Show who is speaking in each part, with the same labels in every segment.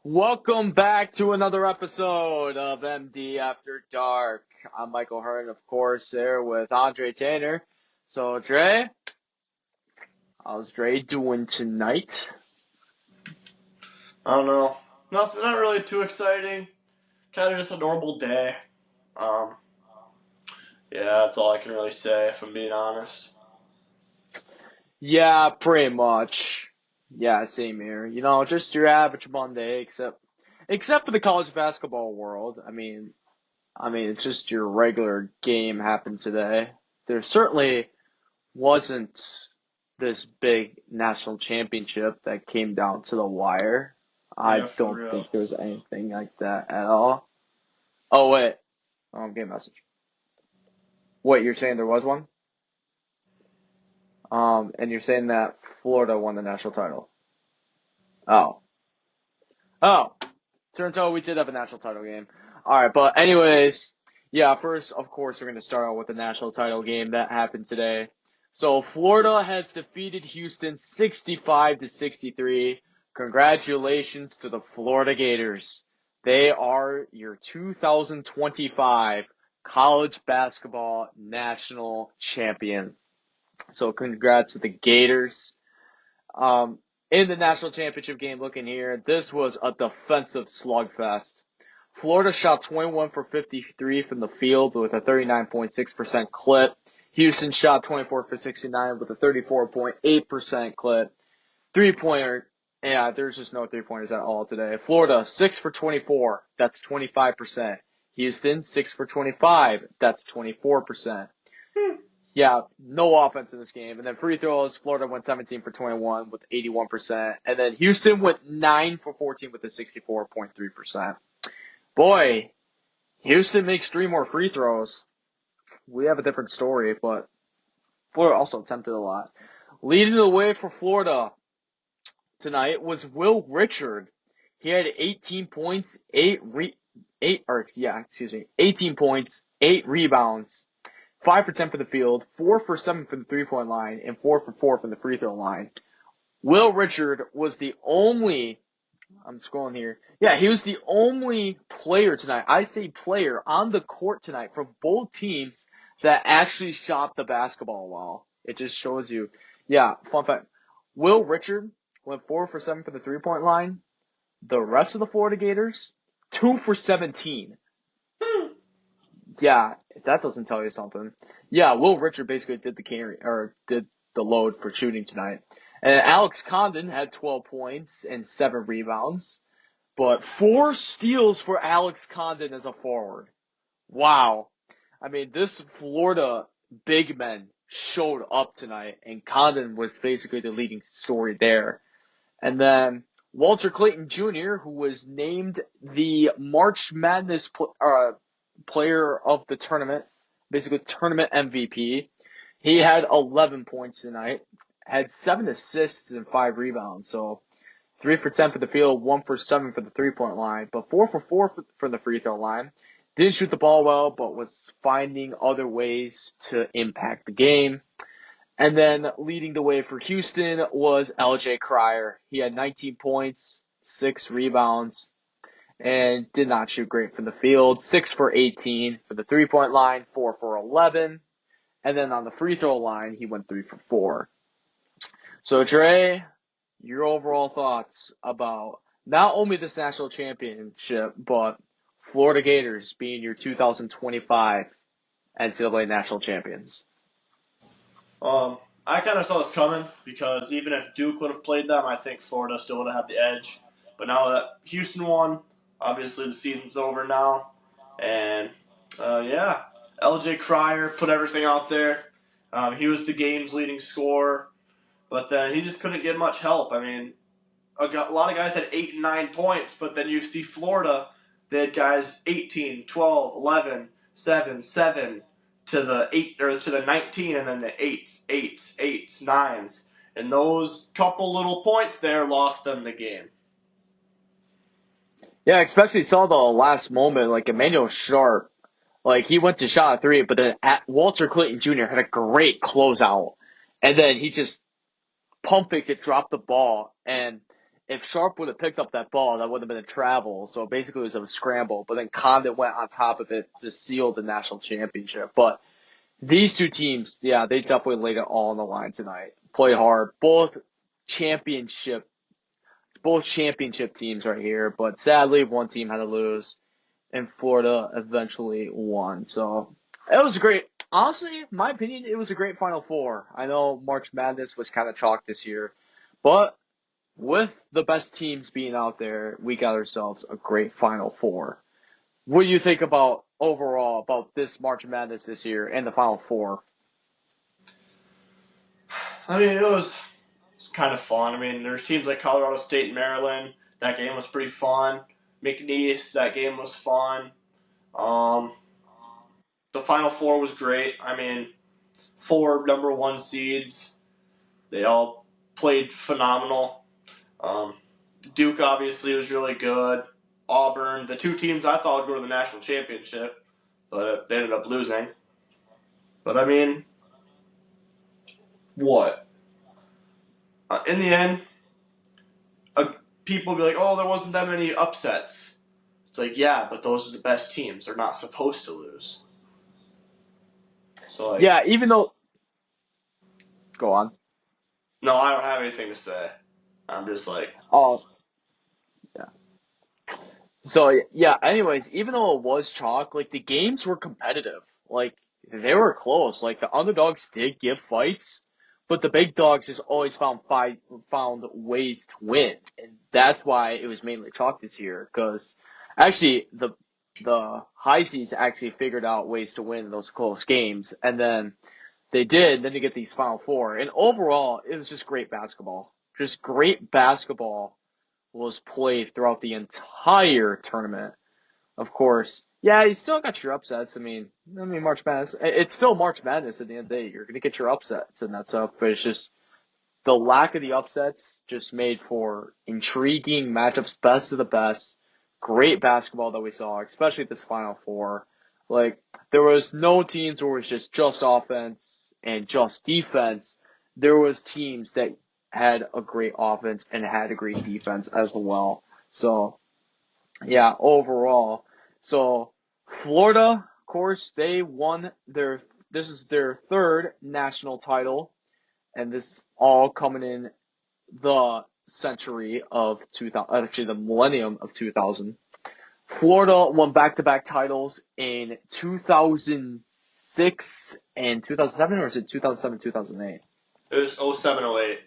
Speaker 1: Welcome back to another episode of MD After Dark. I'm Michael Hearn, of course, there with Andre Tanner. So, Dre, how's Dre doing tonight?
Speaker 2: I don't know. Nothing, not really too exciting. Kind of just a normal day. Um, yeah, that's all I can really say, if I'm being honest.
Speaker 1: Yeah, pretty much. Yeah, same here. Just your average Monday, except for the college basketball world. I mean, it's just your regular game happened today. There certainly wasn't this big national championship that came down to the wire. I
Speaker 2: Yeah, for
Speaker 1: don't
Speaker 2: real.
Speaker 1: think there was anything like that at all. Oh, wait. I'm getting a message. Wait, you're saying there was one? And you're saying that Florida won the national title. Oh. Oh. Turns out we did have a national title game. Alright, but anyways, yeah, first, of course, we're going to start out with the national title game that happened today. So Florida has defeated Houston 65-63. Congratulations to the Florida Gators. They are your 2025 college basketball national champion. So congrats to the Gators. In the national championship game, looking here, this was a defensive slugfest. Florida shot 21 for 53 from the field with a 39.6% clip. Houston shot 24 for 69 with a 34.8% clip. Three-pointer, yeah, there's just no three-pointers at all today. Florida, 6 for 24, that's 25%. Houston, 6 for 25, that's 24%. Yeah, no offense in this game. And then free throws, Florida went 17 for 21 with 81%. And then Houston went 9 for 14 with a 64.3%. Boy, Houston makes 3 more free throws. We have a different story, but Florida also attempted a lot. Leading the way for Florida tonight was Will Richard. He had 18 points, 18 points, 8 rebounds, 5 for 10 for the field, 4 for 7 from the three-point line, and 4 for 4 from the free throw line. Will Richard was the only, I'm scrolling here, yeah, he was the only player tonight, I say player, on the court tonight from both teams that actually shot the basketball well. It just shows you. Yeah, fun fact. Will Richard went 4 for 7 for the three-point line. The rest of the Florida Gators, 2 for 17. Yeah, if that doesn't tell you something. Yeah, Will Richard basically did did the load for shooting tonight. And Alex Condon had 12 points and 7 rebounds, but 4 steals for Alex Condon as a forward. Wow. I mean, this Florida big men showed up tonight, and Condon was basically the leading story there. And then Walter Clayton Jr., who was named the March Madness player of the tournament, basically tournament MVP. He had 11 points tonight, had 7 assists and 5 rebounds. So 3 for 10 for the field, 1 for 7 for the three-point line, but 4 for 4 from the free throw line. Didn't shoot the ball well, but was finding other ways to impact the game. And then leading the way for Houston was LJ Cryer. He had 19 points, 6 rebounds, and did not shoot great from the field. 6 for 18 for the three-point line, 4 for 11. And then on the free throw line, he went 3 for 4. So, Dre, your overall thoughts about not only this national championship, but Florida Gators being your 2025 NCAA national champions.
Speaker 2: I kind of saw this coming because even if Duke would have played them, I think Florida still would have had the edge. But now that Houston won, obviously the season's over now. And, yeah, LJ Cryer put everything out there. He was the game's leading scorer. But then he just couldn't get much help. I mean, a lot of guys had 8 and 9 points, but then you see Florida, they had guys 18, 12, 11, 7, 7 to the 8 or to the 19, and then the 8s, 9s. And those couple little points there lost them the game.
Speaker 1: Yeah, especially saw the last moment, like Emmanuel Sharp, like he went to shot a 3, but then Walter Clayton Jr. had a great closeout, and then he just pump faked it, dropped the ball, and if Sharp would have picked up that ball, that would have been a travel. So basically, it was a scramble. But then Condon went on top of it to seal the national championship. But these two teams, yeah, they definitely laid it all on the line tonight. Played hard. Both championship teams right here. But sadly, one team had to lose, and Florida eventually won. So it was great. Honestly, in my opinion, it was a great Final Four. I know March Madness was kind of chalk this year, but with the best teams being out there, we got ourselves a great Final Four. What do you think about overall about this March Madness this year and the Final Four?
Speaker 2: I mean, it's kind of fun. I mean, there's teams like Colorado State and Maryland. That game was pretty fun. McNeese, that game was fun. Um, the Final Four was great. I mean, 4 number 1 seeds. They all played phenomenal. Um, Duke obviously was really good. Auburn, the two teams I thought would go to the national championship, but they ended up losing. But I mean, what? In the end, uh, people be like, "Oh, there wasn't that many upsets." It's like, yeah, but those are the best teams. They're not supposed to lose. So like,
Speaker 1: Yeah, even though go on.
Speaker 2: no, I don't have anything to say. I'm just like,
Speaker 1: Oh, yeah. So yeah, anyways, even though it was chalk, like the games were competitive. Like they were close. Like the underdogs did give fights, but the big dogs just always found ways to win. And that's why it was mainly chalk this year cuz actually the high seeds actually figured out ways to win those close games and then they get these final four. And overall, it was just great basketball. Just great basketball was played throughout the entire tournament. Of course, yeah, you still got your upsets. I mean, March Madness. It's still March Madness at the end of the day. You're gonna get your upsets and that's up, but it's just the lack of the upsets just made for intriguing matchups, best of the best. Great basketball that we saw, especially this Final Four. Like there was no teams where it was just offense and just defense. There was teams that had a great offense and had a great defense as well. So yeah, overall. So Florida, of course, they won this is their third national title, and this all coming in the century of 2000, actually the millennium of 2000. Florida won back-to-back titles in 2006 and 2007, or is it 2007, 2008?
Speaker 2: it was 0708.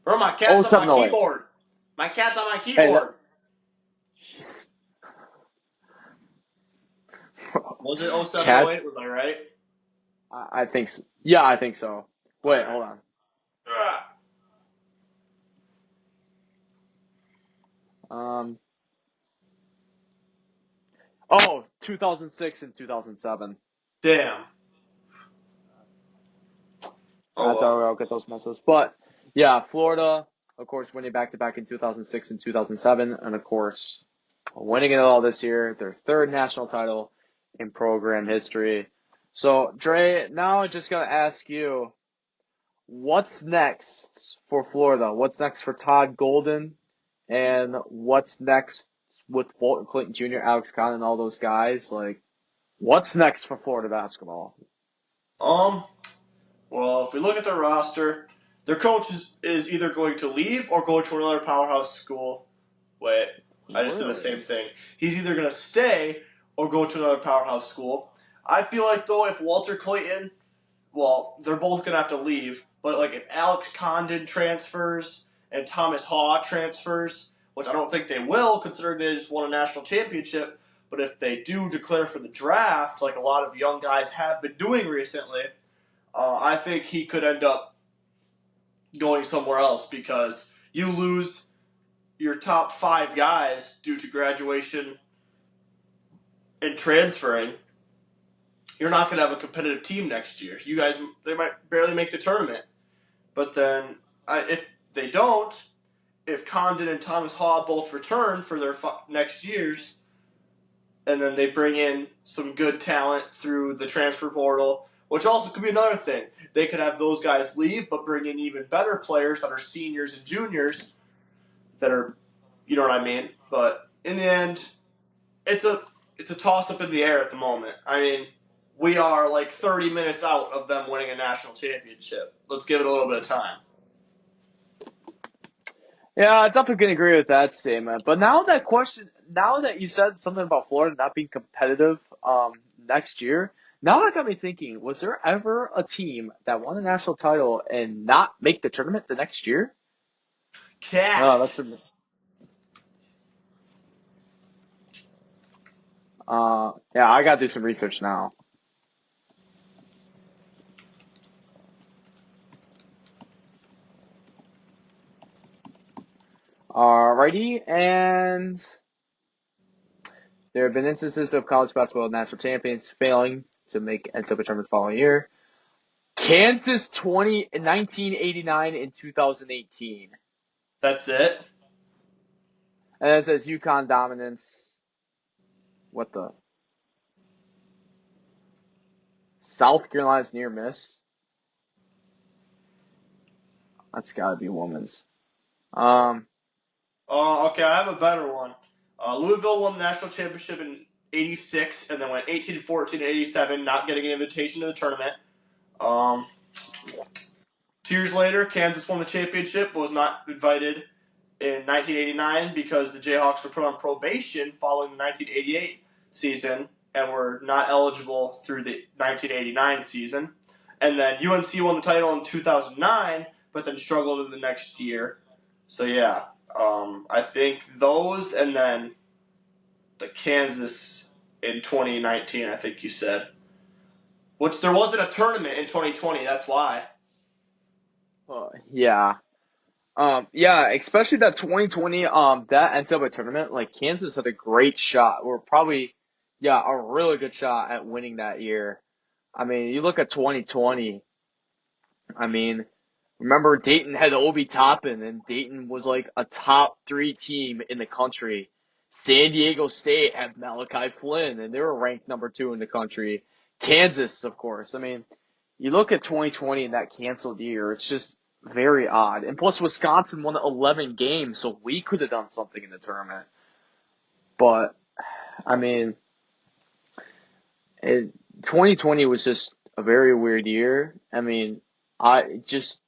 Speaker 2: Bro, my
Speaker 1: Oh,
Speaker 2: cat's on my
Speaker 1: 07, 08.
Speaker 2: keyboard. My cat's on my
Speaker 1: Hey,
Speaker 2: keyboard. Was it 0708?
Speaker 1: Cats?
Speaker 2: Was I right?
Speaker 1: I think so. Yeah, I think so. Wait,
Speaker 2: Alright.
Speaker 1: hold on.
Speaker 2: Ah,
Speaker 1: Um, oh, 2006 and 2007.
Speaker 2: damn. Oh
Speaker 1: That's how
Speaker 2: well.
Speaker 1: I'll get those messes. But yeah, Florida, of course, winning back to back in 2006 and 2007, and of course, winning it all this year, their third national title in program history. So, Dre, now I just gotta ask you, what's next for Florida? What's next for Todd Golden? And what's next with Walton Clinton Jr., Alex Kahn, and all those guys? Like, what's next for Florida basketball?
Speaker 2: Um. Well, if we look at the roster, their coach is either going to leave or go to another powerhouse school. Wait, I just said the
Speaker 1: Really?
Speaker 2: same thing. He's either going to stay or go to another powerhouse school. I feel like, though, if Walter Clayton, well, they're both going to have to leave, but, like, if Alex Condon transfers and Thomas Haw transfers, which I don't think they will, considering they just won a national championship, but if they do declare for the draft, like a lot of young guys have been doing recently, I think he could end up going somewhere else because you lose your top 5 guys due to graduation and transferring. You're not going to have a competitive team next year. You guys, they might barely make the tournament. But then, if they don't, if Condon and Thomas Haw both return for their next years, and then they bring in some good talent through the transfer portal, which also could be another thing. They could have those guys leave, but bring in even better players that are seniors and juniors. that are, you know what I mean. But in the end, it's a toss up in the air at the moment. I mean, we are like 30 minutes out of them winning a national championship. Let's give it a little bit of time.
Speaker 1: Yeah, I definitely can agree with that statement. But now that you said something about Florida not being competitive next year, now that got me thinking, was there ever a team that won a national title and not make the tournament the next year? Oh,
Speaker 2: Cat.
Speaker 1: that's a yeah, I gotta do some research now. Alrighty, and there have been instances of college basketball national champions failing to make NCAA tournament the following year. Kansas 1989 and 2018.
Speaker 2: That's it.
Speaker 1: And it says UConn dominance. What the? South Carolina's near miss. That's gotta be women's. Um,
Speaker 2: Okay, I have a better one. Louisville won the national championship in '86, and then went 18-14 and '87, not getting an invitation to the tournament. Um, 2 years later, Kansas won the championship, but was not invited in 1989 because the Jayhawks were put on probation following the 1988 season and were not eligible through the 1989 season. And then UNC won the title in 2009, but then struggled in the next year. So yeah, I think those, and then the Kansas in 2019. I think you said, which there wasn't a tournament in 2020. That's why.
Speaker 1: yeah. Yeah, especially that 2020, that NCAA tournament, like Kansas had a great shot, or probably, yeah, a really good shot at winning that year. I mean, you look at 2020, I mean, remember Dayton had Obi Toppin, and Dayton was like a top three team in the country. San Diego State had Malachi Flynn, and they were ranked number two in the country. Kansas, of course. I mean, you look at 2020 and that canceled year, it's just very odd. And plus, Wisconsin won 11 games, so we could have done something in the tournament. But, I mean, 2020 was just a very weird year. I mean, I just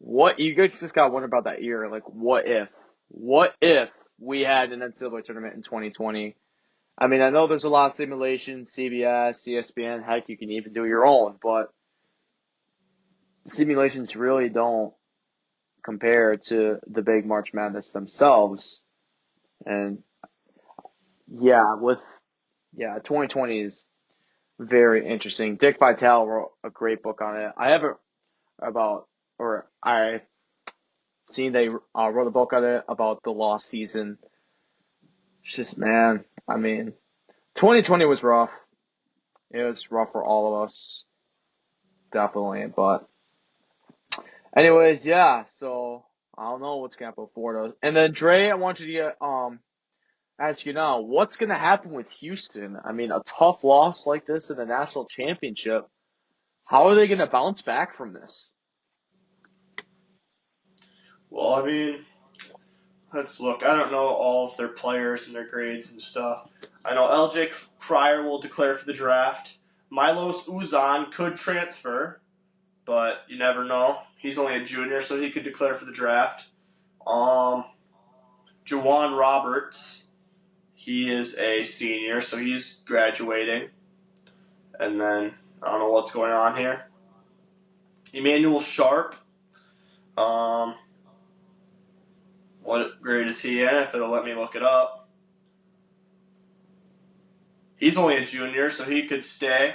Speaker 1: what you guys just got to wonder about that year. Like, what if? What if we had an NCAA tournament in 2020? I mean, I know there's a lot of simulations, CBS, ESPN, heck, you can even do your own, but simulations really don't compare to the big March Madness themselves. And yeah, 2020 is very interesting. Dick Vitale wrote a great book on it. I haven't about, or I seen they wrote a book on it about the lost season. It's just, man, I mean, 2020 was rough. It was rough for all of us, definitely. But, anyways, yeah. So I don't know what's gonna happen with Florida. And then Dre, I want you to ask you now, what's gonna happen with Houston? I mean, a tough loss like this in the national championship. How are they gonna bounce back from this?
Speaker 2: Well, I mean, let's look. I don't know all of their players and their grades and stuff. I know LJ Cryer will declare for the draft. Milos Uzan could transfer, but you never know. He's only a junior, so he could declare for the draft. Um, Jawan Roberts, he is a senior, so he's graduating. And then I don't know what's going on here. Emmanuel Sharp. Um, what grade is he in? If it'll let me look it up. He's only a junior, so he could stay.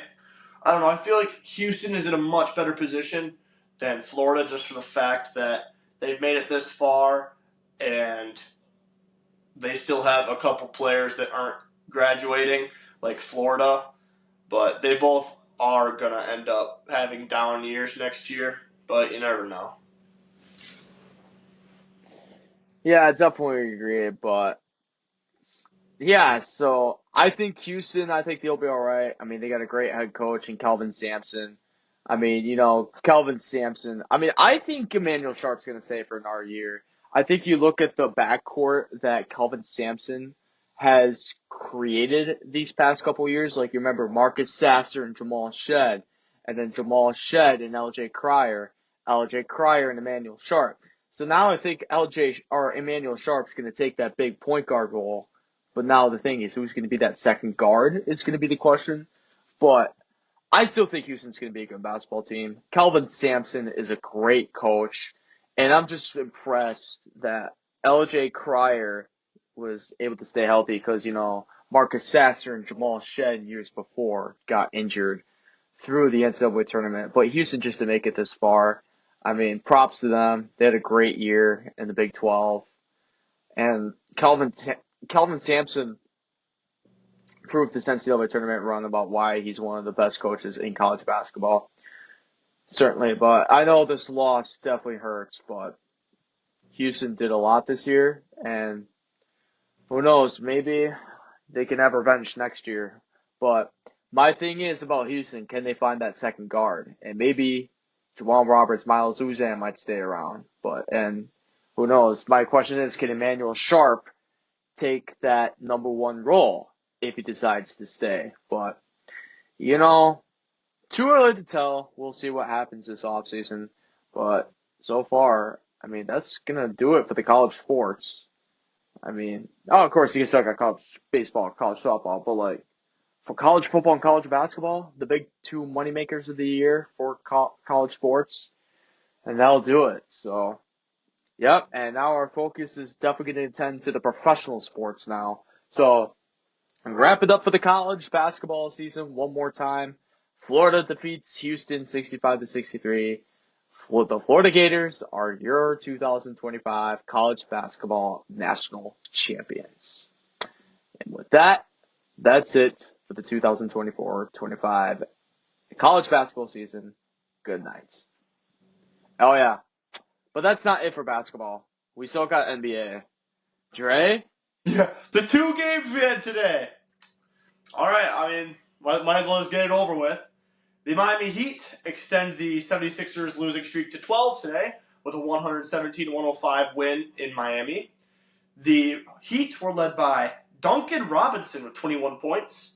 Speaker 2: I don't know. I feel like Houston is in a much better position than Florida just for the fact that they've made it this far and they still have a couple players that aren't graduating, like Florida, but they both are going to end up having down years next year, but you never know.
Speaker 1: Yeah, I definitely agree, but yeah, so I think Houston, I think they'll be all right. I mean, they got a great head coach in Kelvin Sampson. I mean, Kelvin Sampson. I mean, I think Emmanuel Sharp's going to stay for another year. I think you look at the backcourt that Kelvin Sampson has created these past couple years. Like you remember Marcus Sasser and Jamal Shed, and then Jamal Shed and LJ Cryer and Emmanuel Sharp. So now I think LJ or Emmanuel Sharp's going to take that big point guard role. But now the thing is, who's going to be that second guard is going to be the question. But I still think Houston's going to be a good basketball team. Kelvin Sampson is a great coach, and I'm just impressed that LJ Cryer was able to stay healthy because, Marcus Sasser and Jamal Shed years before got injured through the NCAA tournament. But Houston just to make it this far, I mean, props to them. They had a great year in the Big 12. And Kelvin Sampson proved this NCAA tournament run about why he's one of the best coaches in college basketball. Certainly, but I know this loss definitely hurts, but Houston did a lot this year, and who knows, maybe they can have revenge next year. But my thing is about Houston, can they find that second guard? And maybe Jamal Roberts, Miles Uzan might stay around, and who knows? My question is, can Emmanuel Sharp take that number one role if he decides to stay? But, too early to tell. We'll see what happens this offseason. But so far, I mean, that's going to do it for the college sports. I mean, of course, you can still got college baseball, college softball, but for college football and college basketball, the big two moneymakers of the year for college sports, and that'll do it. So, yep. And now our focus is definitely going to tend to the professional sports now. So, wrap it up for the college basketball season one more time. Florida defeats Houston 65-63. The Florida Gators are your 2025 college basketball national champions. And with that, that's it for the 2024-25 college basketball season. Good night. Oh yeah, but that's not it for basketball. We still got NBA. Dre?
Speaker 2: Yeah, the 2 games we had today. All right, I mean, might as well just get it over with. The Miami Heat extend the 76ers losing streak to 12 today with a 117-105 win in Miami. The Heat were led by Duncan Robinson with 21 points.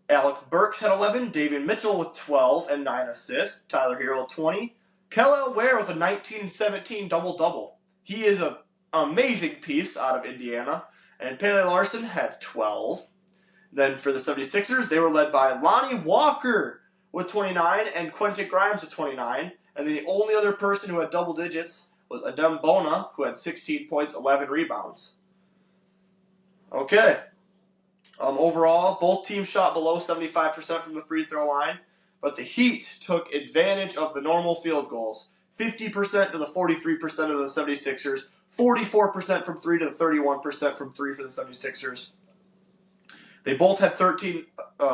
Speaker 2: Alec Burks had 11. David Mitchell with 12 and 9 assists. Tyler Hero 20. Kel'el Ware with a 19-17 double-double. He is an amazing piece out of Indiana. And Pele Larson had 12. Then for the 76ers, they were led by Lonnie Walker with 29 and Quentin Grimes with 29. And the only other person who had double digits was Adem Bona, who had 16 points, 11 rebounds. Okay. Overall, both teams shot below 75% from the free throw line, but the Heat took advantage of the normal field goals. 50% to the 43% of the 76ers, 44% from 3 to the 31% from 3 for the 76ers. They both had 13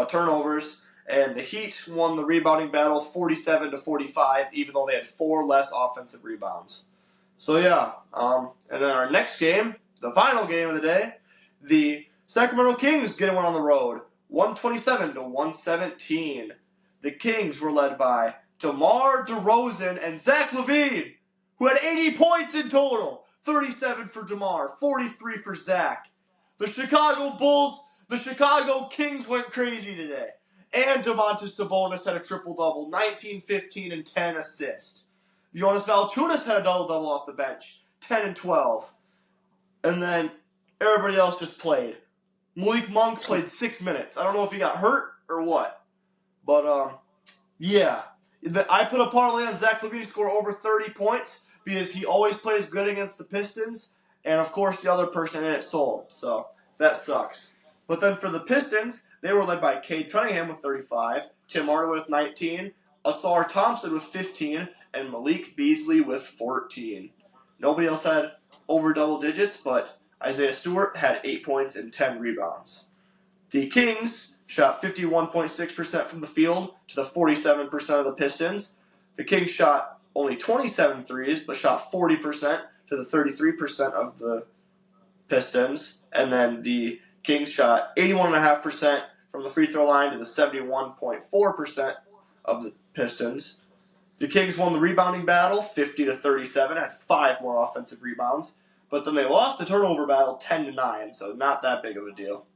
Speaker 2: turnovers, and the Heat won the rebounding battle 47-45, even though they had 4 less offensive rebounds. So yeah, and then our next game, the final game of the day, the Sacramento Kings getting one on the road, 127-117. The Kings were led by DeMar DeRozan and Zach LaVine, who had 80 points in total. 37 for DeMar, 43 for Zach. The Chicago Kings went crazy today. And Domantas Sabonis had a triple-double, 19, 15, and 10 assists. Jonas Valanciunas had a double-double off the bench, 10 and 12. And then everybody else just played. Malik Monk played 6 minutes. I don't know if he got hurt or what. But, yeah. I put a parlay on Zach LaVine to score over 30 points because he always plays good against the Pistons. And, of course, the other person in it sold. So, that sucks. But then for the Pistons, they were led by Cade Cunningham with 35, Tim Hardaway with 19, Asar Thompson with 15, and Malik Beasley with 14. Nobody else had over double digits, but Isaiah Stewart had 8 points and 10 rebounds. The Kings shot 51.6% from the field to the 47% of the Pistons. The Kings shot only 27 threes, but shot 40% to the 33% of the Pistons. And then the Kings shot 81.5% from the free throw line to the 71.4% of the Pistons. The Kings won the rebounding battle 50-37, had 5 more offensive rebounds. but then they lost the turnover battle 10-9, so not that big of a deal.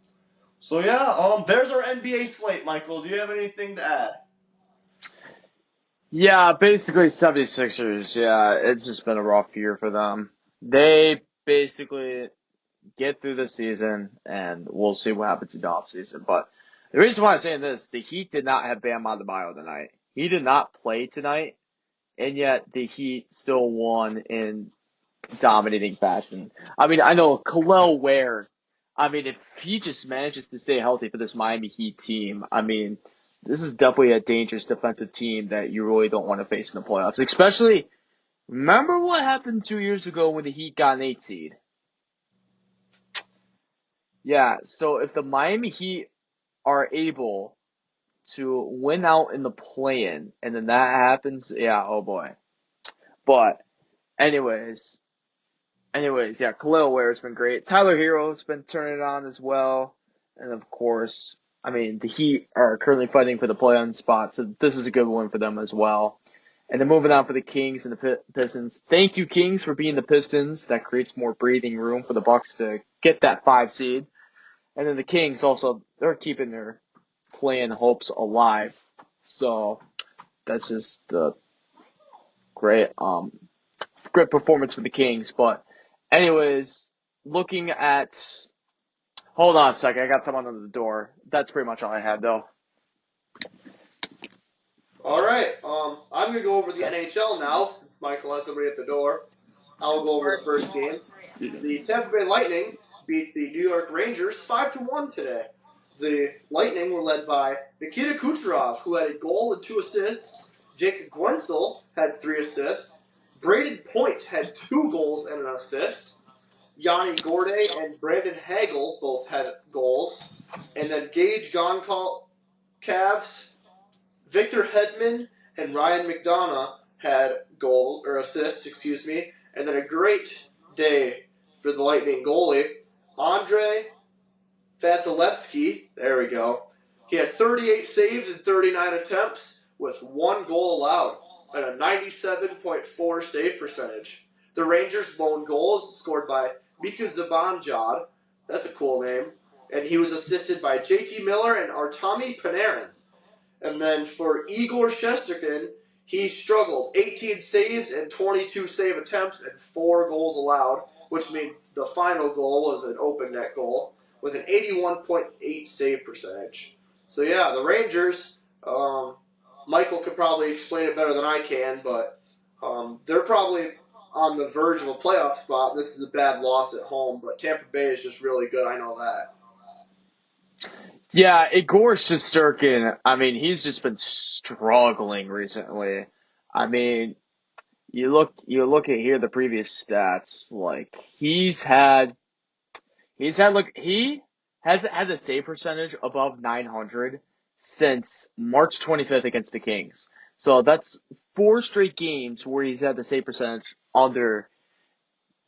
Speaker 2: So yeah, there's our NBA slate, Michael. Do you have anything to add?
Speaker 1: Yeah, basically 76ers. Yeah, it's just been a rough year for them. They basically get through the season, and we'll see what happens in the offseason. But the reason why I'm saying this, the Heat did not have Bam Adebayo tonight. He did not play tonight, and yet the Heat still won in dominating fashion. I mean, I know Khalil Ware. I mean, if he just manages to stay healthy for this Miami Heat team, I mean, this is definitely a dangerous defensive team that you really don't want to face in the playoffs. Especially, remember what happened 2 years ago when the Heat got an 8 seed? Yeah, so if the Miami Heat are able to win out in the play-in, and then that happens, yeah, oh boy. But anyways, yeah, Khalil Ware's been great. Tyler Hero's been turning it on as well. And of course, I mean, the Heat are currently fighting for the play-on spot, so this is a good one for them as well. And then moving on for the Kings and the Pistons. Thank you, Kings, for being the Pistons. That creates more breathing room for the Bucks to get that 5 seed. And then the Kings also, they're keeping their play-in hopes alive. So that's just great. Great performance for the Kings. But anyways, looking at, hold on a second, I got someone under the door. That's pretty much all I had though.
Speaker 2: All right. I'm gonna go over the NHL now since Michael has somebody at the door. I'll go over the first game. The Tampa Bay Lightning beat the New York Rangers 5-1 today. The Lightning were led by Nikita Kucherov, who had a goal and 2 assists. Jake Guentzel had 3 assists. Braden Point had 2 goals and an assist. Yanni Gourde and Brandon Hagel both had goals. And then Gage Goncalves, Victor Hedman, and Ryan McDonough had goal or assists, and then a great day for the Lightning goalie, Andre Vasilevsky. There we go. He had 38 saves and 39 attempts with 1 goal allowed and a 97.4 save percentage. The Rangers' lone goals scored by Mika Zibanejad. That's a cool name. And he was assisted by JT Miller and Artemi Panarin. And then for Igor Shesterkin, he struggled. 18 saves and 22 save attempts and 4 goals allowed, which means the final goal was an open net goal with an 81.8 save percentage. So yeah, the Rangers, Michael could probably explain it better than I can, but they're probably on the verge of a playoff spot. This is a bad loss at home, but Tampa Bay is just really good. I know that.
Speaker 1: Yeah, Igor Shesterkin, I mean, he's just been struggling recently. I mean, you look at here the previous stats, like he hasn't had the save percentage above 900 since March 25th against the Kings. So that's 4 straight games where he's had the save percentage under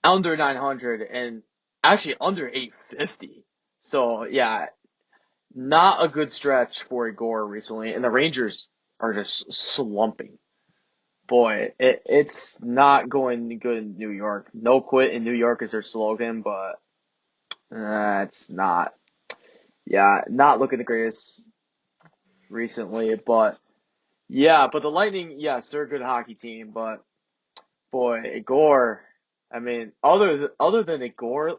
Speaker 1: 900 and actually under 850. So yeah, not a good stretch for Igor recently, and the Rangers are just slumping. Boy, it's not going good in New York. No quit in New York is their slogan, but it's not. Yeah, not looking the greatest recently, but yeah, but the Lightning, yes, they're a good hockey team, but boy, Igor, I mean, other than Igor,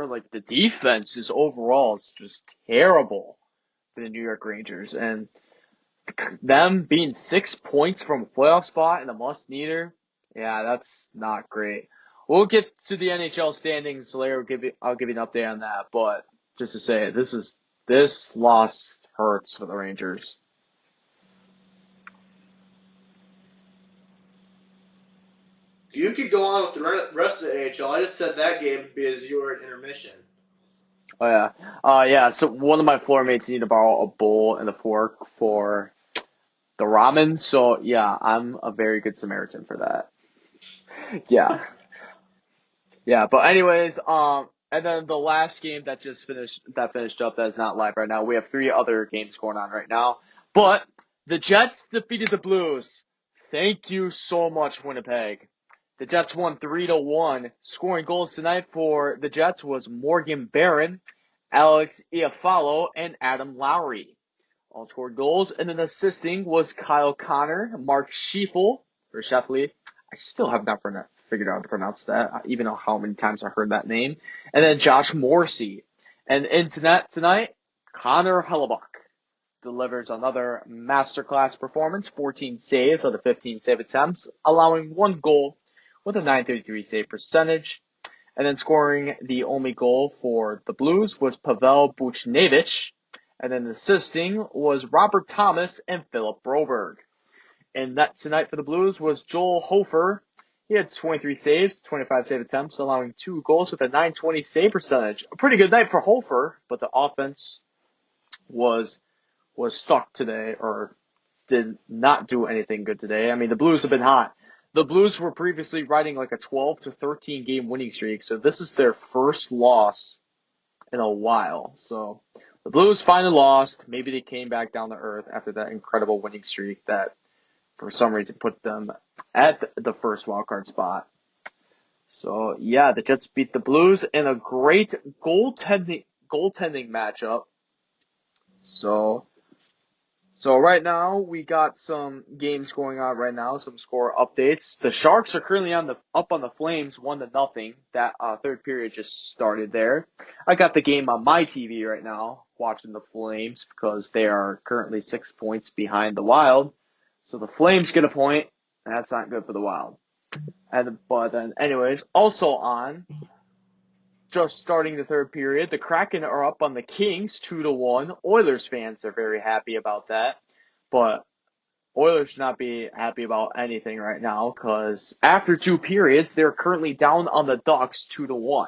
Speaker 1: like the defense is overall is just terrible for the New York Rangers, and them being 6 points from a playoff spot in a must-neater, yeah, that's not great. We'll get to the NHL standings later. I'll give you an update on that, but just to say, this loss hurts for the Rangers.
Speaker 2: You could go on with the rest of the NHL. I just said that game because you were at intermission.
Speaker 1: Oh yeah, yeah. So one of my floor mates needed to borrow a bowl and a fork for the ramen. So yeah, I'm a very good Samaritan for that. Yeah. Yeah, but anyways, and then the last game that finished up that is not live right now. We have 3 other games going on right now. But the Jets defeated the Blues. Thank you so much, Winnipeg. The Jets won 3-1. Scoring goals tonight for the Jets was Morgan Barron, Alex Iafallo, and Adam Lowry. All scored goals, and then assisting was Kyle Connor, Mark Sheffley. I still have not figured out how to pronounce that, even though how many times I heard that name. And then Josh Morrissey. And into net tonight, Connor Hellebuck delivers another masterclass performance, 14 saves out of 15 save attempts, allowing one goal with a .933 save percentage. And then scoring the only goal for the Blues was Pavel Buchnevich. And then assisting was Robert Thomas and Philip Broberg. And that tonight for the Blues was Joel Hofer. He had 23 saves, 25 save attempts, allowing 2 goals with a .920 save percentage. A pretty good night for Hofer, but the offense was stuck today, or did not do anything good today. I mean, the Blues have been hot. The Blues were previously riding like a 12 to 13 game winning streak, so this is their first loss in a while. So the Blues finally lost. Maybe they came back down to earth after that incredible winning streak that for some reason put them at the first wildcard spot. So yeah, the Jets beat the Blues in a great goaltending matchup. So right now we got some games going on right now, some score updates. The Sharks are currently up on the Flames 1-0. That third period just started there. I got the game on my TV right now, watching the Flames because they are currently 6 points behind the Wild. So the Flames get a point, and that's not good for the Wild. But then anyways, also on, just starting the third period, the Kraken are up on the Kings 2-1. Oilers fans are very happy about that, but Oilers should not be happy about anything right now because after 2 periods, they're currently down on the Ducks 2-1.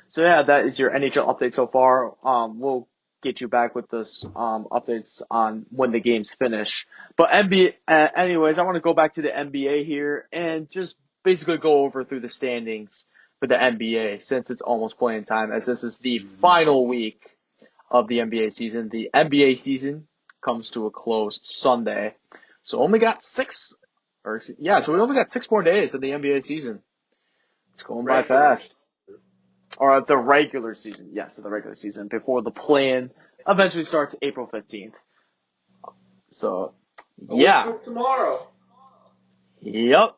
Speaker 1: So yeah, that is your NHL update so far. We'll get you back with this updates on when the games finish. But anyways, I want to go back to the NBA here and just basically go over through the standings for the NBA since it's almost playing time, as this is the final week of the NBA season. The NBA season comes to a close Sunday. So we only got 6 more days of the NBA season. It's going by fast. Or the regular season. Yes, the regular season before the play-in eventually starts April 15th. So, yeah.
Speaker 2: A week from tomorrow.
Speaker 1: Yep.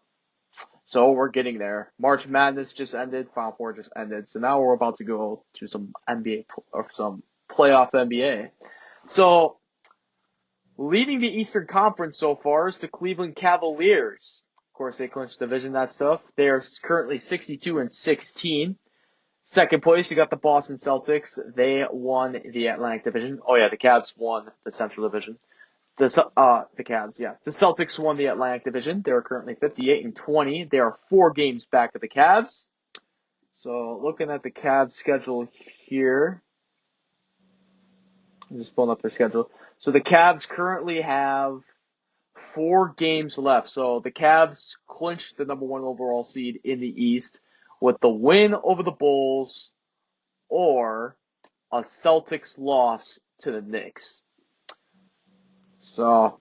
Speaker 1: So we're getting there. March Madness just ended. Final Four just ended. So now we're about to go to some NBA or some playoff NBA. So leading the Eastern Conference so far is the Cleveland Cavaliers. Of course, they clinched the division, that stuff. They are currently 62-16. Second place, you got the Boston Celtics. They won the Atlantic Division. Oh yeah, the Cavs won the Central Division. The Cavs, yeah. The Celtics won the Atlantic Division. They are currently 58-20. They are 4 games back of the Cavs. So looking at the Cavs schedule here, I'm just pulling up their schedule. So the Cavs currently have 4 games left. So the Cavs clinched the number 1 overall seed in the East with the win over the Bulls or a Celtics loss to the Knicks. So,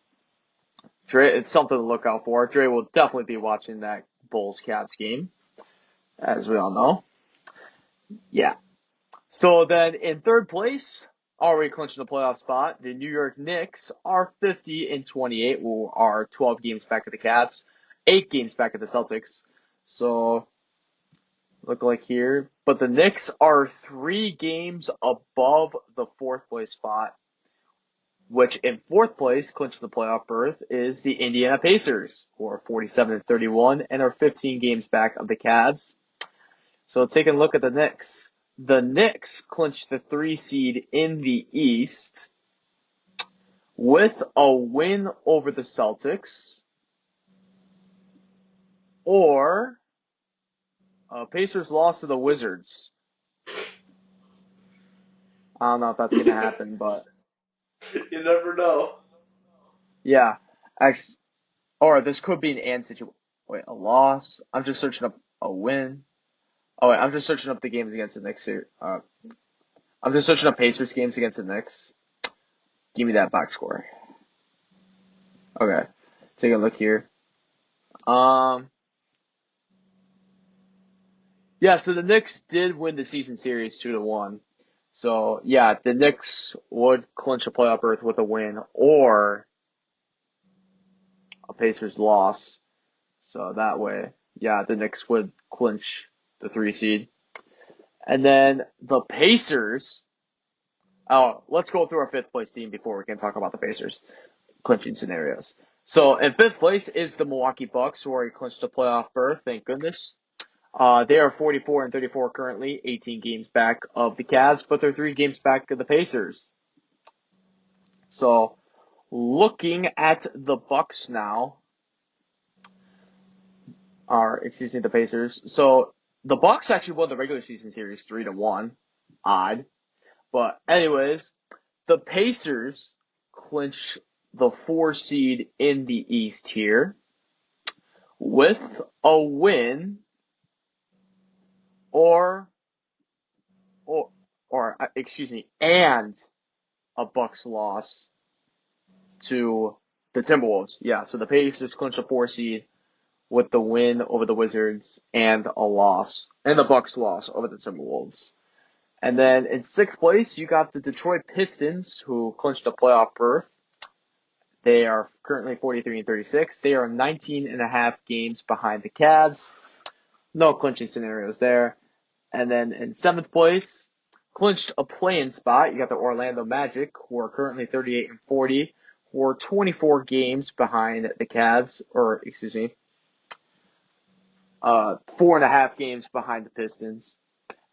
Speaker 1: Dre, it's something to look out for. Dre will definitely be watching that Bulls-Cavs game, as we all know. Yeah. So then in third place, already clinching the playoff spot, the New York Knicks are 50-28, who are 12 games back of the Cavs, 8 games back of the Celtics. So, look like here. But the Knicks are 3 games above the 4th place spot, which in 4th place, clinching the playoff berth, is the Indiana Pacers, who are 47-31 and are 15 games back of the Cavs. So taking a look at the Knicks. The Knicks clinched the 3 seed in the East with a win over the Celtics or Pacers lost to the Wizards. I don't know if that's going to happen, but
Speaker 2: You never know.
Speaker 1: yeah. Actually, or this could be an and situation. Wait, a loss? I'm just searching up a win. Oh, wait, I'm just searching up the games against the Knicks here. I'm just searching up Pacers games against the Knicks. Give me that box score. Okay. Take a look here. Yeah, so the Knicks did win the season series 2-1. So yeah, the Knicks would clinch a playoff berth with a win or a Pacers loss. So that way, yeah, the Knicks would clinch the 3 seed. And then the Pacers. Oh, let's go through our fifth place team before we can talk about the Pacers clinching scenarios. So in fifth place is the Milwaukee Bucks, who already clinched a playoff berth. Thank goodness. They are 44 and 34 currently, 18 games back of the Cavs, but they're 3 games back of the Pacers. So looking at the Bucks now, the Pacers. So the Bucks actually won the regular season series 3-1. Odd. But anyways, the Pacers clinch the 4 seed in the East here with a win or excuse me, and a Bucks loss to the Timberwolves. Yeah, so the Pacers clinch a 4 seed with the win over the Wizards and a loss, and the Bucks loss over the Timberwolves. And then in sixth place, you got the Detroit Pistons, who clinched a playoff berth. They are currently 43 and 36. They are 19 and a half games behind the Cavs. No clinching scenarios there. And then in seventh place, clinched a play-in spot. You got the Orlando Magic, who are currently 38 and 40, who are 24 games behind the Cavs, or excuse me, 4.5 games behind the Pistons.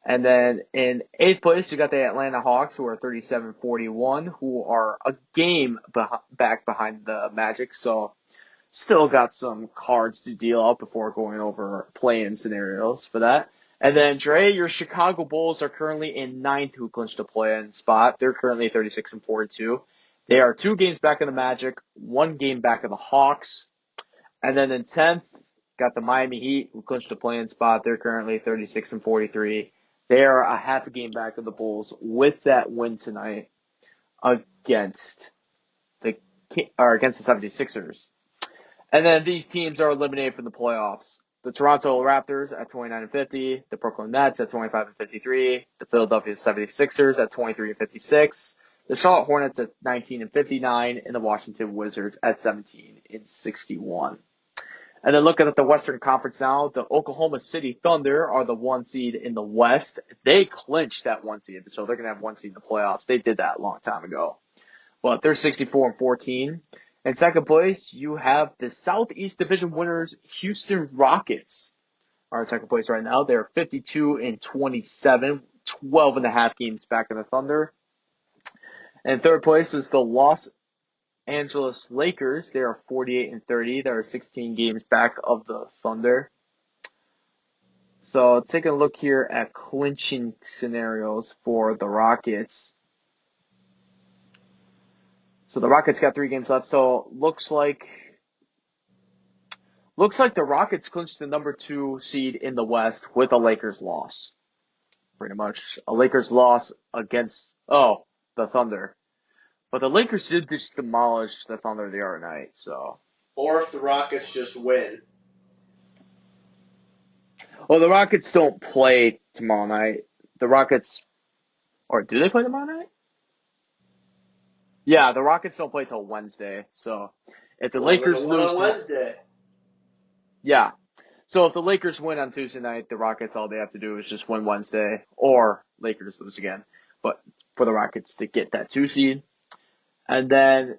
Speaker 1: And then in eighth place, you got the Atlanta Hawks, who are 37-41, who are a game back behind the Magic. So still got some cards to deal out before going over play-in scenarios for that. And then, Dre, your Chicago Bulls are currently in ninth, who clinched a play-in spot. They're currently 36 and 42. They are 2 games back of the Magic, 1 game back of the Hawks. And then in 10th, got the Miami Heat, who clinched a play-in spot. They're currently 36 and 43. They are a half a game back of the Bulls with that win tonight against against the 76ers. And then these teams are eliminated from the playoffs. The Toronto Raptors at 29 and 50, the Brooklyn Nets at 25 and 53, the Philadelphia 76ers at 23 and 56, the Charlotte Hornets at 19 and 59, and the Washington Wizards at 17 and 61. And then looking at the Western Conference now, the Oklahoma City Thunder are the 1 seed in the West. They clinched that 1 seed, so they're going to have 1 seed in the playoffs. They did that a long time ago. But they're 64 and 14. In second place, you have the Southeast Division winners, Houston Rockets, are in second place right now. They're 52 and 27, 12 and a half games back in the Thunder. And third place is the Los Angeles Lakers. They are 48 and 30. They are 16 games back of the Thunder. So taking a look here at clinching scenarios for the Rockets. So the Rockets got 3 games left. So looks like the Rockets clinched the number 2 seed in the West with a Lakers loss. Pretty much a Lakers loss against the Thunder. But the Lakers did just demolish the Thunder the other night, so.
Speaker 2: Or if the Rockets just win.
Speaker 1: Well, the Rockets don't play tomorrow night. The Rockets, or do they play tomorrow night? Yeah, the Rockets don't play till Wednesday. So if the Lakers
Speaker 2: Win
Speaker 1: lose
Speaker 2: on Wednesday.
Speaker 1: yeah. So if the Lakers win on Tuesday night, the Rockets, all they have to do is just win Wednesday, or Lakers lose again. But for the Rockets to get that 2 seed. And then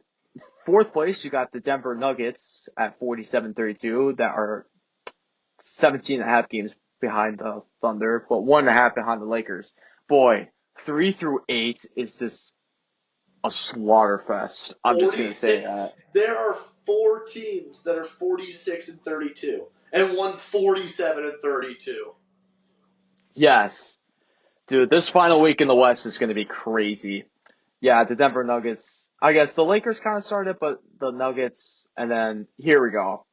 Speaker 1: fourth place, you got the Denver Nuggets at 47-32 that are 17 and a half games behind the Thunder, but 1.5 behind the Lakers. Boy, 3 through 8 is just a slaughter fest. I'm just going to say that.
Speaker 2: There are 4 teams that are 46 and 32, and one's 47 and 32.
Speaker 1: Yes. Dude, this final week in the West is going to be crazy. Yeah, the Denver Nuggets. I guess the Lakers kind of started, but the Nuggets, and then here we go.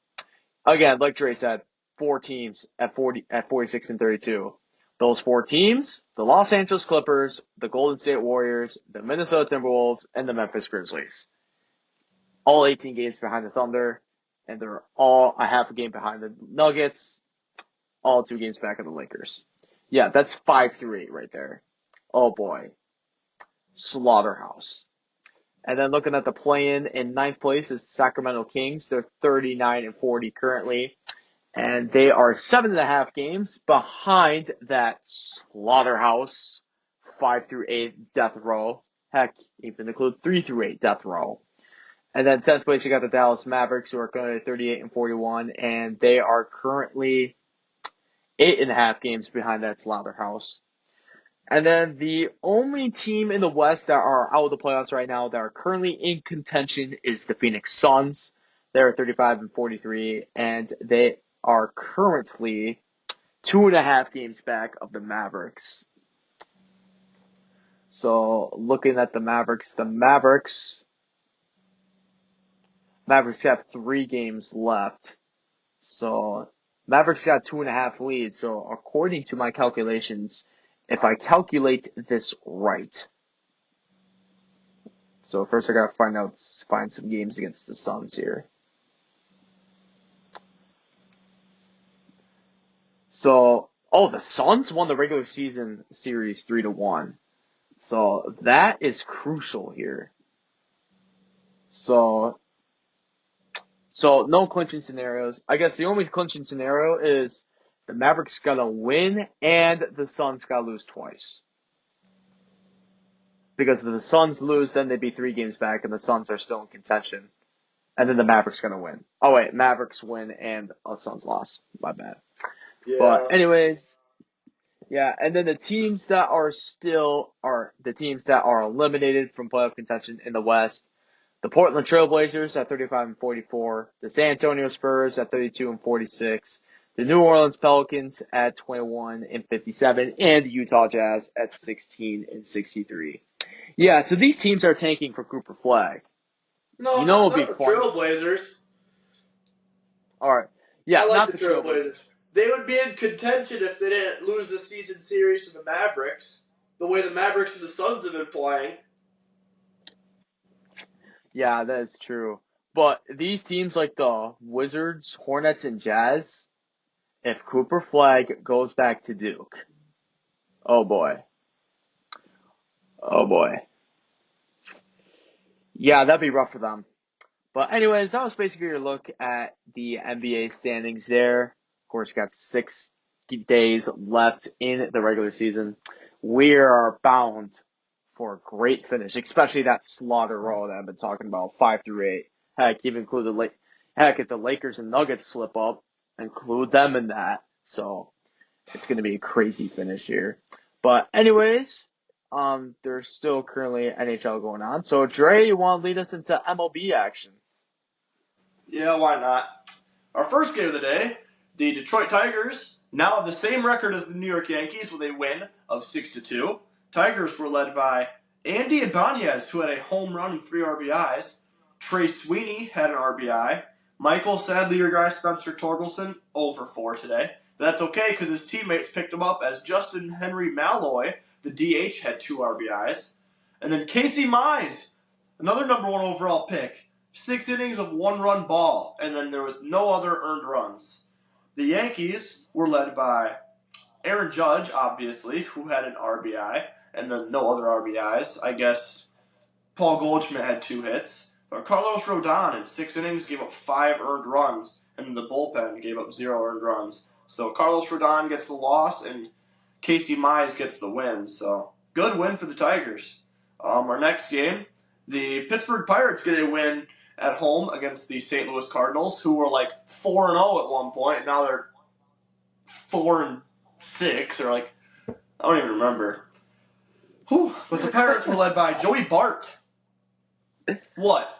Speaker 1: Again, like Dre said, 4 teams at 46 and 32. Those 4 teams, the Los Angeles Clippers, the Golden State Warriors, the Minnesota Timberwolves, and the Memphis Grizzlies. All 18 games behind the Thunder, and they're all a half a game behind the Nuggets, all 2 games back of the Lakers. Yeah, that's 5-8 right there. Oh boy, slaughterhouse. And then looking at the play-in, in ninth place is Sacramento Kings. They're 39-40 currently, and they are 7.5 games behind that slaughterhouse 5-8 death row. Heck, even include 3-8 death row. And then 10th place, you got the Dallas Mavericks, who are currently 38-41, and they are currently 8.5 games behind that slaughterhouse. And then the only team in the West that are out of the playoffs right now that are currently in contention is the Phoenix Suns. They're 35-43, and they are currently 2.5 games back of the Mavericks. So looking at the Mavericks have 3 games left. So Mavericks got 2.5 leads. So according to my calculations, if I calculate this right, so first I gotta find some games against the Suns here. So, the Suns won the regular season series 3-1. So that is crucial here. So no clinching scenarios. I guess the only clinching scenario is the Mavericks gotta win and the Suns gotta lose twice. Because if the Suns lose, then they'd be 3 games back and the Suns are still in contention. And then the Mavericks gonna win. Oh wait, Mavericks win and the Suns lost. My bad. But
Speaker 2: Yeah.
Speaker 1: anyways, yeah, and then the teams that are eliminated from playoff contention in the West. The Portland Trailblazers at 35-44, the San Antonio Spurs at 32-46, the New Orleans Pelicans at 21-57, and the Utah Jazz at 16-63. Yeah, so these teams are tanking for Cooper Flag.
Speaker 2: No,
Speaker 1: It'll be
Speaker 2: not the
Speaker 1: fun.
Speaker 2: Trailblazers.
Speaker 1: All right. Yeah,
Speaker 2: I like
Speaker 1: not
Speaker 2: the
Speaker 1: the
Speaker 2: Trailblazers.
Speaker 1: Trailblazers.
Speaker 2: They would be in contention if they didn't lose the season series to the Mavericks. The way the Mavericks and the Suns have been playing.
Speaker 1: Yeah, that is true. But these teams like the Wizards, Hornets, and Jazz, if Cooper Flag goes back to Duke, oh boy. Oh boy. Yeah, that'd be rough for them. But anyways, that was basically your look at the NBA standings there. Of course, you got 6 days left in the regular season. We are bound for a great finish, especially that slaughter row that I've been talking about, 5-8. Heck, even include if the Lakers and Nuggets slip up, include them in that. So it's going to be a crazy finish here. But anyways, there's still currently NHL going on. So Dre, you want to lead us into MLB action?
Speaker 2: Yeah, why not? Our first game of the day, the Detroit Tigers now have the same record as the New York Yankees with a win of 6-2. Tigers were led by Andy Ibanez, who had a home run and 3 RBIs. Trey Sweeney had an RBI. Michael, sad leader guy Spencer Torkelson, 0 for 4 today. But that's okay because his teammates picked him up as Justin Henry Malloy, the DH, had 2 RBIs. And then Casey Mize, another number 1 overall pick. 6 innings of 1-run ball, and then there was no other earned runs. The Yankees were led by Aaron Judge, obviously, who had an RBI, and then no other RBIs. I guess Paul Goldschmidt had 2 hits. But Carlos Rodon in 6 innings gave up 5 earned runs, and the bullpen gave up 0 earned runs. So Carlos Rodon gets the loss, and Casey Mize gets the win. So good win for the Tigers. Our next game, the Pittsburgh Pirates get a win at home against the St. Louis Cardinals, who were like 4-0 at one point, and now they're 4-6, or like, I don't even remember. Whew. But the Pirates were led by Joey Bart. What?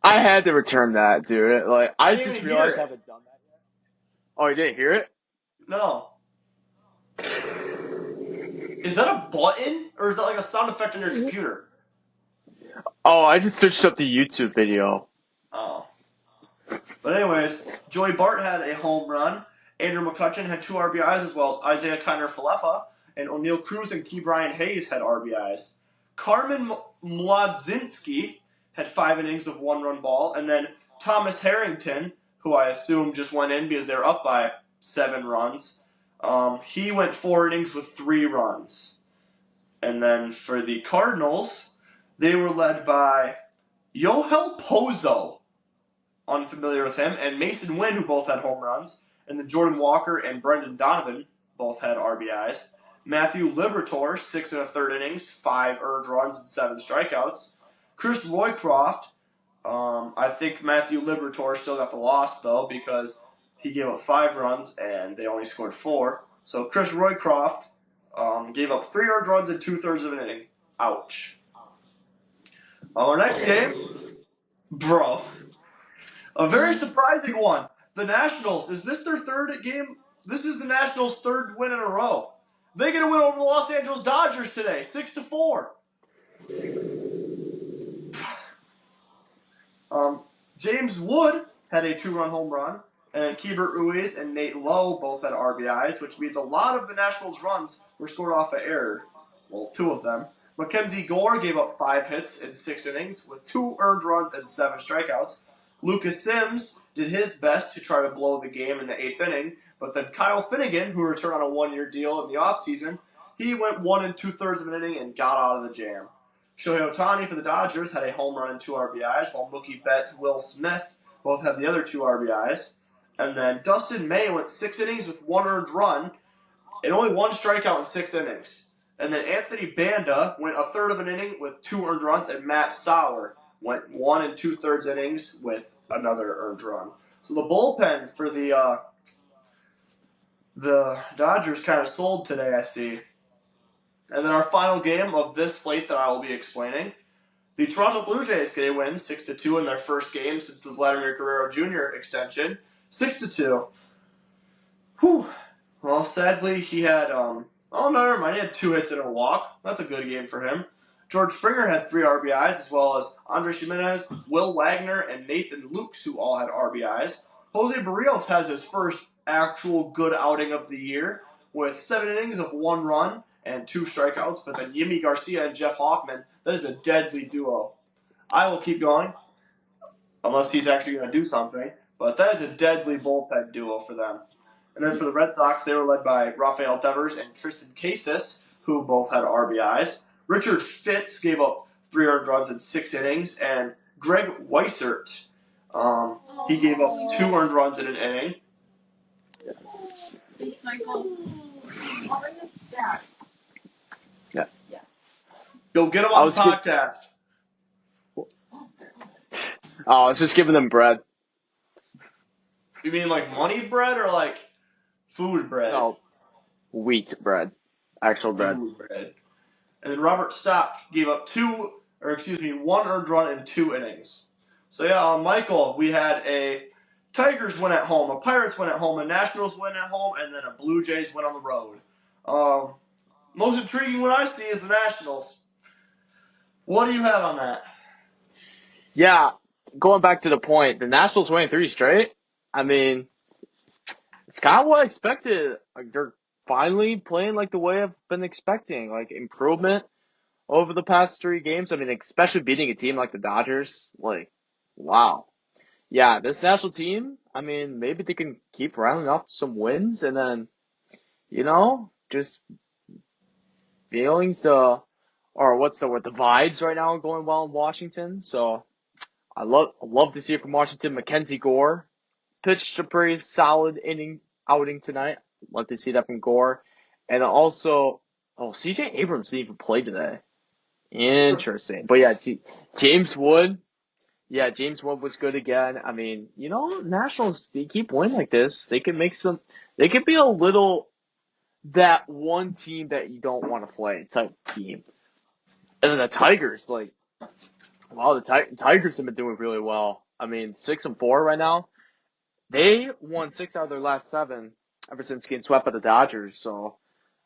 Speaker 1: I had to return that, dude. Like,
Speaker 2: I
Speaker 1: I
Speaker 2: didn't
Speaker 1: just
Speaker 2: even hear
Speaker 1: realized I
Speaker 2: it.
Speaker 1: haven't done that yet. Oh, you didn't hear it?
Speaker 2: No. Is that a button, or is that like a sound effect on your computer?
Speaker 1: Oh, I just searched up the YouTube video.
Speaker 2: Oh. But anyways, Joey Bart had a home run. Andrew McCutchen had 2 RBIs, as well as Isaiah Kiner-Falefa, and O'Neal Cruz and Key Brian Hayes had RBIs. Carmen Mlodzinski had 5 innings of 1-run ball, and then Thomas Harrington, who I assume just went in because they're up by 7 runs, He went 4 innings with 3 runs. And then for the Cardinals, they were led by Yohel Pozo, unfamiliar with him, and Mason Wynn, who both had home runs. And then Jordan Walker and Brendan Donovan both had RBIs. Matthew Liberatore, 6 1/3 innings, 5 earned runs, and 7 strikeouts. Chris Roycroft, I think Matthew Liberatore still got the loss, though, because he gave up 5 runs and they only scored 4. So Chris Roycroft gave up 3 earned runs in 2/3 of an inning. Ouch. Our next game, bro, a very surprising one. The Nationals, is this their third game? This is the Nationals' third win in a row. They get a win over the Los Angeles Dodgers today, 6-4. James Wood had a 2-run home run, and Keibert Ruiz and Nate Lowe both had RBIs, which means a lot of the Nationals' runs were scored off an error. Well, 2 of them. Mackenzie Gore gave up 5 hits in 6 innings with 2 earned runs and 7 strikeouts. Lucas Sims did his best to try to blow the game in the 8th inning, but then Kyle Finnegan, who returned on a 1-year deal in the offseason, he went 1 2/3 of an inning and got out of the jam. Shohei Ohtani for the Dodgers had a home run and 2 RBIs, while Mookie Betts, Will Smith both had the other 2 RBIs. And then Dustin May went 6 innings with 1 earned run and only 1 strikeout in 6 innings. And then Anthony Banda went 1/3 of an inning with 2 earned runs, and Matt Sauer went 1 2/3 innings with another earned run. So the bullpen for the Dodgers kind of sold today, I see. And then our final game of this slate that I will be explaining, the Toronto Blue Jays get a win 6-2 in their first game since the Vladimir Guerrero Jr. extension, 6-2. Whew. Well, sadly, he had oh no, never mind. He had 2 hits and a walk. That's a good game for him. George Springer had 3 RBIs, as well as Andres Gimenez, Will Wagner, and Nathan Lukes, who all had RBIs. Jose Barrios has his first actual good outing of the year with 7 innings of 1 run and 2 strikeouts. But then Yimi Garcia and Jeff Hoffman, that is a deadly duo. I will keep going, unless he's actually going to do something. But that is a deadly bullpen duo for them. And then for the Red Sox, they were led by Rafael Devers and Tristan Casas, who both had RBIs. Richard Fitz gave up 3 earned runs in 6 innings, and Greg Weissert, he gave up 2 earned runs in an inning.
Speaker 3: Thanks, Michael. I'll bring this back.
Speaker 1: Yeah.
Speaker 2: Go get him on the podcast.
Speaker 1: I was just giving them bread.
Speaker 2: You mean like money bread or like food bread?
Speaker 1: No, wheat bread. Actual bread.
Speaker 2: Food bread. And then Robert Stock gave up 1 earned run in 2 innings. So yeah, Michael, we had a Tigers win at home, a Pirates win at home, a Nationals win at home, and then a Blue Jays win on the road. Most intriguing one I see is the Nationals. What do you have on that?
Speaker 1: Yeah, going back to the point, the Nationals winning 3 straight. I mean, it's kind of what I expected. Like, they're finally playing like the way I've been expecting, like improvement over the past 3 games. I mean, especially beating a team like the Dodgers. Like, wow. Yeah, this national team, I mean, maybe they can keep rounding off some wins and then, just the vibes right now are going well in Washington. So I love to see it from Washington. Mackenzie Gore pitched a pretty solid outing tonight. Love to see that from Gore. And also, CJ Abrams didn't even play today. Interesting. But yeah, James Wood. Yeah, James Wood was good again. I mean, Nationals, they keep winning like this. They could be a little, that one team that you don't want to play type team. And then the Tigers, the Tigers have been doing really well. I mean, 6-4 right now. They won 6 out of their last 7 ever since getting swept by the Dodgers. So,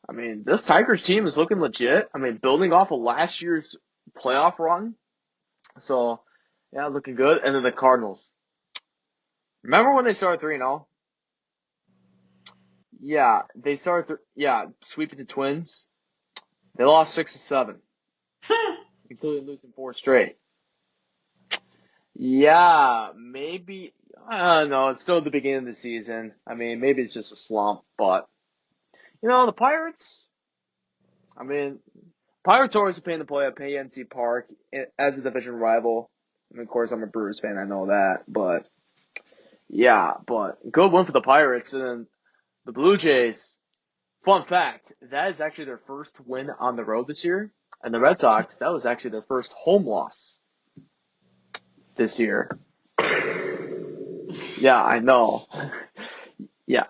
Speaker 1: I mean, this Tigers team is looking legit. I mean, building off of last year's playoff run. So, yeah, looking good. And then the Cardinals. Remember when they started 3-0? Yeah, they started, sweeping the Twins. They lost 6-7, including losing 4 straight. Yeah, maybe, I don't know. It's still the beginning of the season. I mean, maybe it's just a slump, but The Pirates, I mean, Pirates always a pain to play at PNC Park as a division rival. I mean, of course, I'm a Brewers fan, I know that, but yeah, but good win for the Pirates. And then the Blue Jays, fun fact, that is actually their first win on the road this year. And the Red Sox, that was actually their first home loss this year. Yeah, I know. Yeah,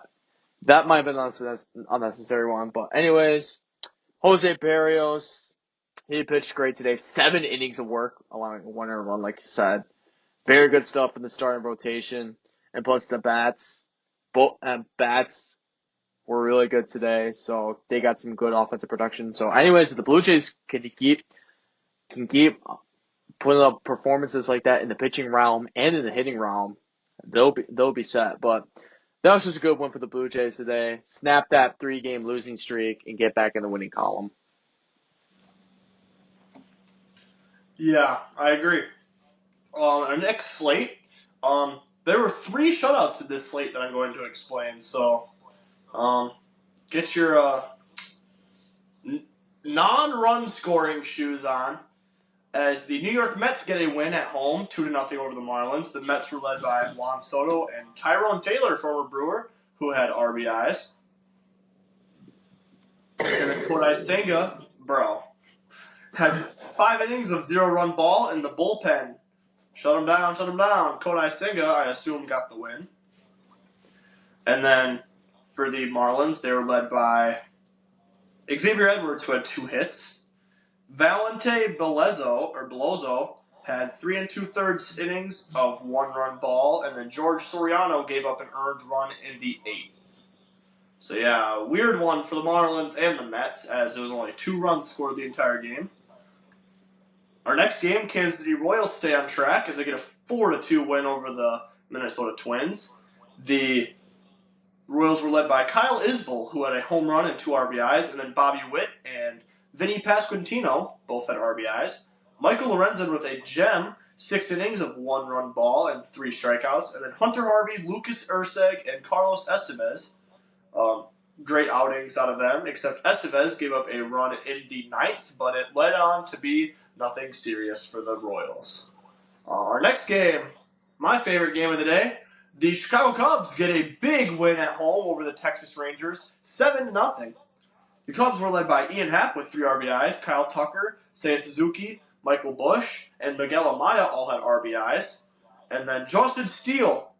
Speaker 1: that might have been an unnecessary one. But anyways, Jose Barrios, he pitched great today. 7 innings of work, allowing 1 earned run, like you said. Very good stuff in the starting rotation. And plus the bats, bats were really good today. So they got some good offensive production. So anyways, if the Blue Jays can keep putting up performances like that in the pitching realm and in the hitting realm, they'll be set. But that was just a good win for the Blue Jays today. Snap that 3-game losing streak and get back in the winning column.
Speaker 2: Yeah, I agree. Our next slate, there were 3 shutouts in this slate that I'm going to explain. So, get your non-run scoring shoes on. As the New York Mets get a win at home, 2-0 over the Marlins. The Mets were led by Juan Soto and Tyrone Taylor, former Brewer, who had RBIs. And then Kodai Senga, had 5 innings of 0-run ball in the bullpen. Shut him down. Kodai Senga, I assume, got the win. And then for the Marlins, they were led by Xavier Edwards, who had 2 hits. Valente Belozo had 3 2/3 innings of 1-run ball, and then George Soriano gave up an earned run in the 8th. So yeah, weird one for the Marlins and the Mets, as there was only 2 runs scored the entire game. Our next game, Kansas City Royals stay on track as they get a 4-2 win over the Minnesota Twins. The Royals were led by Kyle Isbell, who had a home run and 2 RBIs, and then Bobby Witt and Vinny Pasquantino both had RBIs. Michael Lorenzen with a gem, 6 innings of 1-run ball and 3 strikeouts, and then Hunter Harvey, Lucas Erceg, and Carlos Estevez. Great outings out of them, except Estevez gave up a run in the 9th, but it led on to be nothing serious for the Royals. Our next game, my favorite game of the day, the Chicago Cubs get a big win at home over the Texas Rangers, 7-0. The Cubs were led by Ian Happ with 3 RBIs, Kyle Tucker, Seiya Suzuki, Michael Busch, and Miguel Amaya all had RBIs. And then Justin Steele,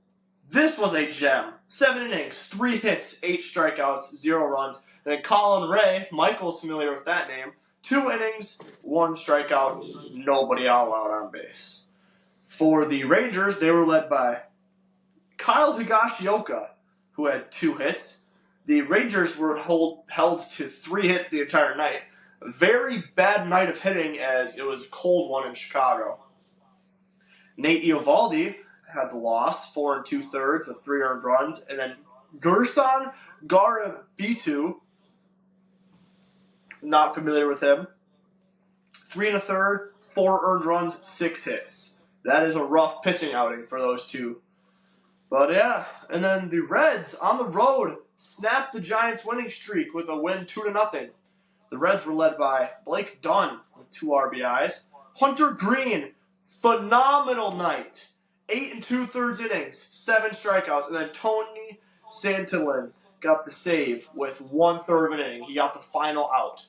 Speaker 2: this was a gem. 7 innings, 3 hits, 8 strikeouts, 0 runs. And then Colin Ray, Michael's familiar with that name, 2 innings, 1 strikeout, nobody allowed on base. For the Rangers, they were led by Kyle Higashioka, who had 2 hits. The Rangers were held to 3 hits the entire night. A very bad night of hitting, as it was a cold one in Chicago. Nate Eovaldi had the loss, 4 2/3 with 3 earned runs. And then Gerson Garabitu, not familiar with him, 3 1/3, 4 earned runs, 6 hits. That is a rough pitching outing for those 2. But yeah, and then the Reds on the road snapped the Giants' winning streak with a win 2-0. The Reds were led by Blake Dunn with 2 RBIs. Hunter Green, phenomenal night. 8 2/3 innings, 7 strikeouts, and then Tony Santillan got the save with 1/3 of an inning. He got the final out.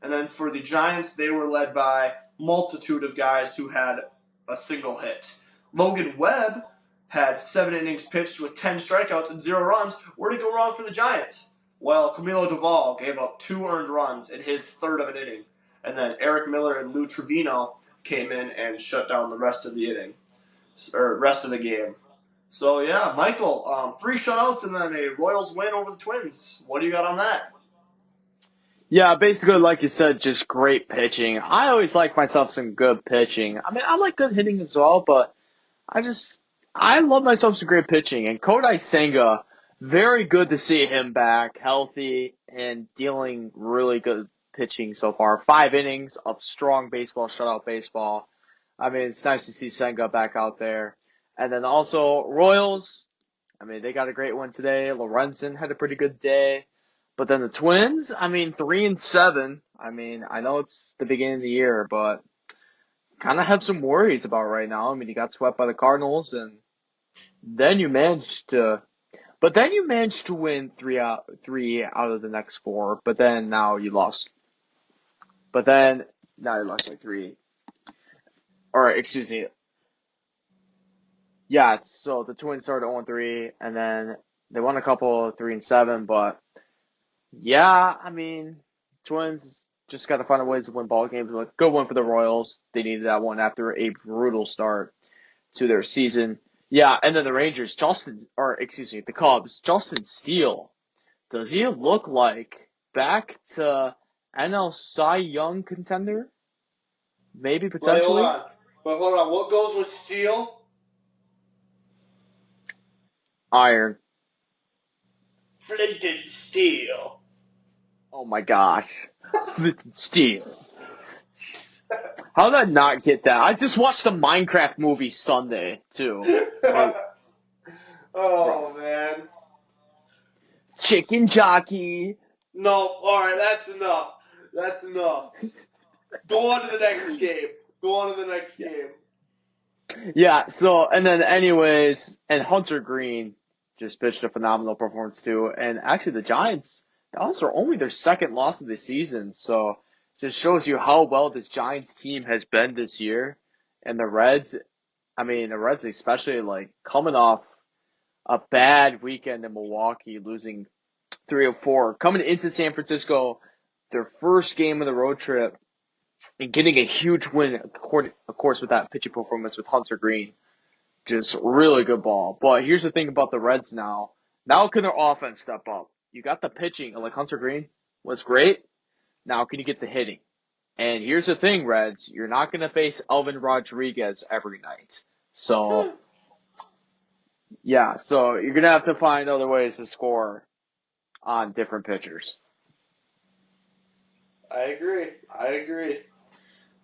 Speaker 2: And then for the Giants, they were led by multitude of guys who had a single hit. Logan Webb had 7 innings pitched with 10 strikeouts and 0 runs. Where did it go wrong for the Giants? Well, Camilo Doval gave up 2 earned runs in his 3rd of an inning. And then Eric Miller and Lou Trevino came in and shut down the rest of the game. So yeah, Michael, 3 shutouts and then a Royals win over the Twins. What do you got on that?
Speaker 1: Yeah, basically, like you said, just great pitching. I always like myself some good pitching. I mean, I like good hitting as well, but I love myself some great pitching. And Kodai Senga, very good to see him back, healthy, and dealing really good pitching so far. 5 innings of strong baseball, shutout baseball. I mean, it's nice to see Senga back out there. And then also, Royals, I mean, they got a great one today. Lorenzen had a pretty good day. But then the Twins, I mean, 3-7. I mean, I know it's the beginning of the year, but kind of have some worries about right now. I mean, you got swept by the Cardinals, and then you managed to, but then you managed to win three out of the next four. But then now you lost. But then now you lost like three, or excuse me. Yeah, so the Twins started 0-3, and then they won a couple 3-7. But yeah, I mean, Twins just got to find a way to win ball games. Like, good one for the Royals. They needed that one after a brutal start to their season. Yeah, and then the Rangers, the Cubs, Justin Steele. Does he look like back to NL Cy Young contender? Maybe
Speaker 2: Wait, hold
Speaker 1: potentially.
Speaker 2: on. But hold on. What goes with steel?
Speaker 1: Iron.
Speaker 2: Flint and steel.
Speaker 1: Oh my gosh. Steele. How did I not get that? I just watched the Minecraft movie Sunday too. Or, bro,
Speaker 2: Oh, man.
Speaker 1: chicken jockey.
Speaker 2: No, alright, that's enough. That's enough. Go on to the next game. Go on to the next game.
Speaker 1: Yeah, so, and then anyways, and Hunter Green just pitched a phenomenal performance too. And actually the Giants, that was only their second loss of the season. So just shows you how well this Giants team has been this year. And the Reds especially like coming off a bad weekend in Milwaukee, losing 3-4, coming into San Francisco, their first game of the road trip, and getting a huge win, of course, with that pitching performance with Hunter Green. Just really good ball. But here's the thing about the Reds now. Now can their offense step up? You got the pitching, like Hunter Green was great. Now can you get the hitting? And here's the thing, Reds. You're not going to face Elvin Rodriguez every night. So, yeah. So you're going to have to find other ways to score on different pitchers.
Speaker 2: I agree.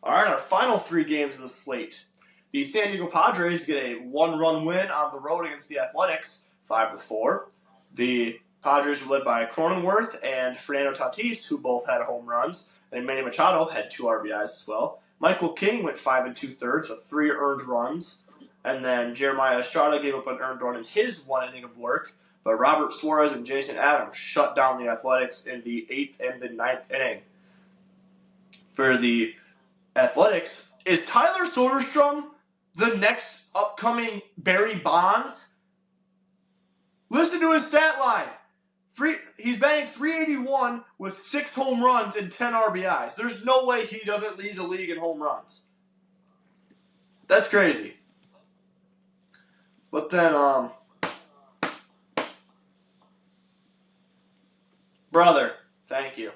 Speaker 2: Alright, our final three games of the slate. The San Diego Padres get a one-run win on the road against the Athletics, 5-4. The Padres were led by Cronenworth and Fernando Tatis, who both had home runs, and Manny Machado had 2 RBIs as well. Michael King went 5 2/3 with 3 earned runs, and then Jeremiah Estrada gave up an earned run in his 1 inning of work, but Robert Suarez and Jason Adams shut down the Athletics in the 8th and the 9th inning. For the Athletics, is Tyler Soderstrom the next upcoming Barry Bonds? Listen to his stat line. He's batting .381 with 6 home runs and 10 RBIs. There's no way he doesn't lead the league in home runs. That's crazy. But then, brother, thank you.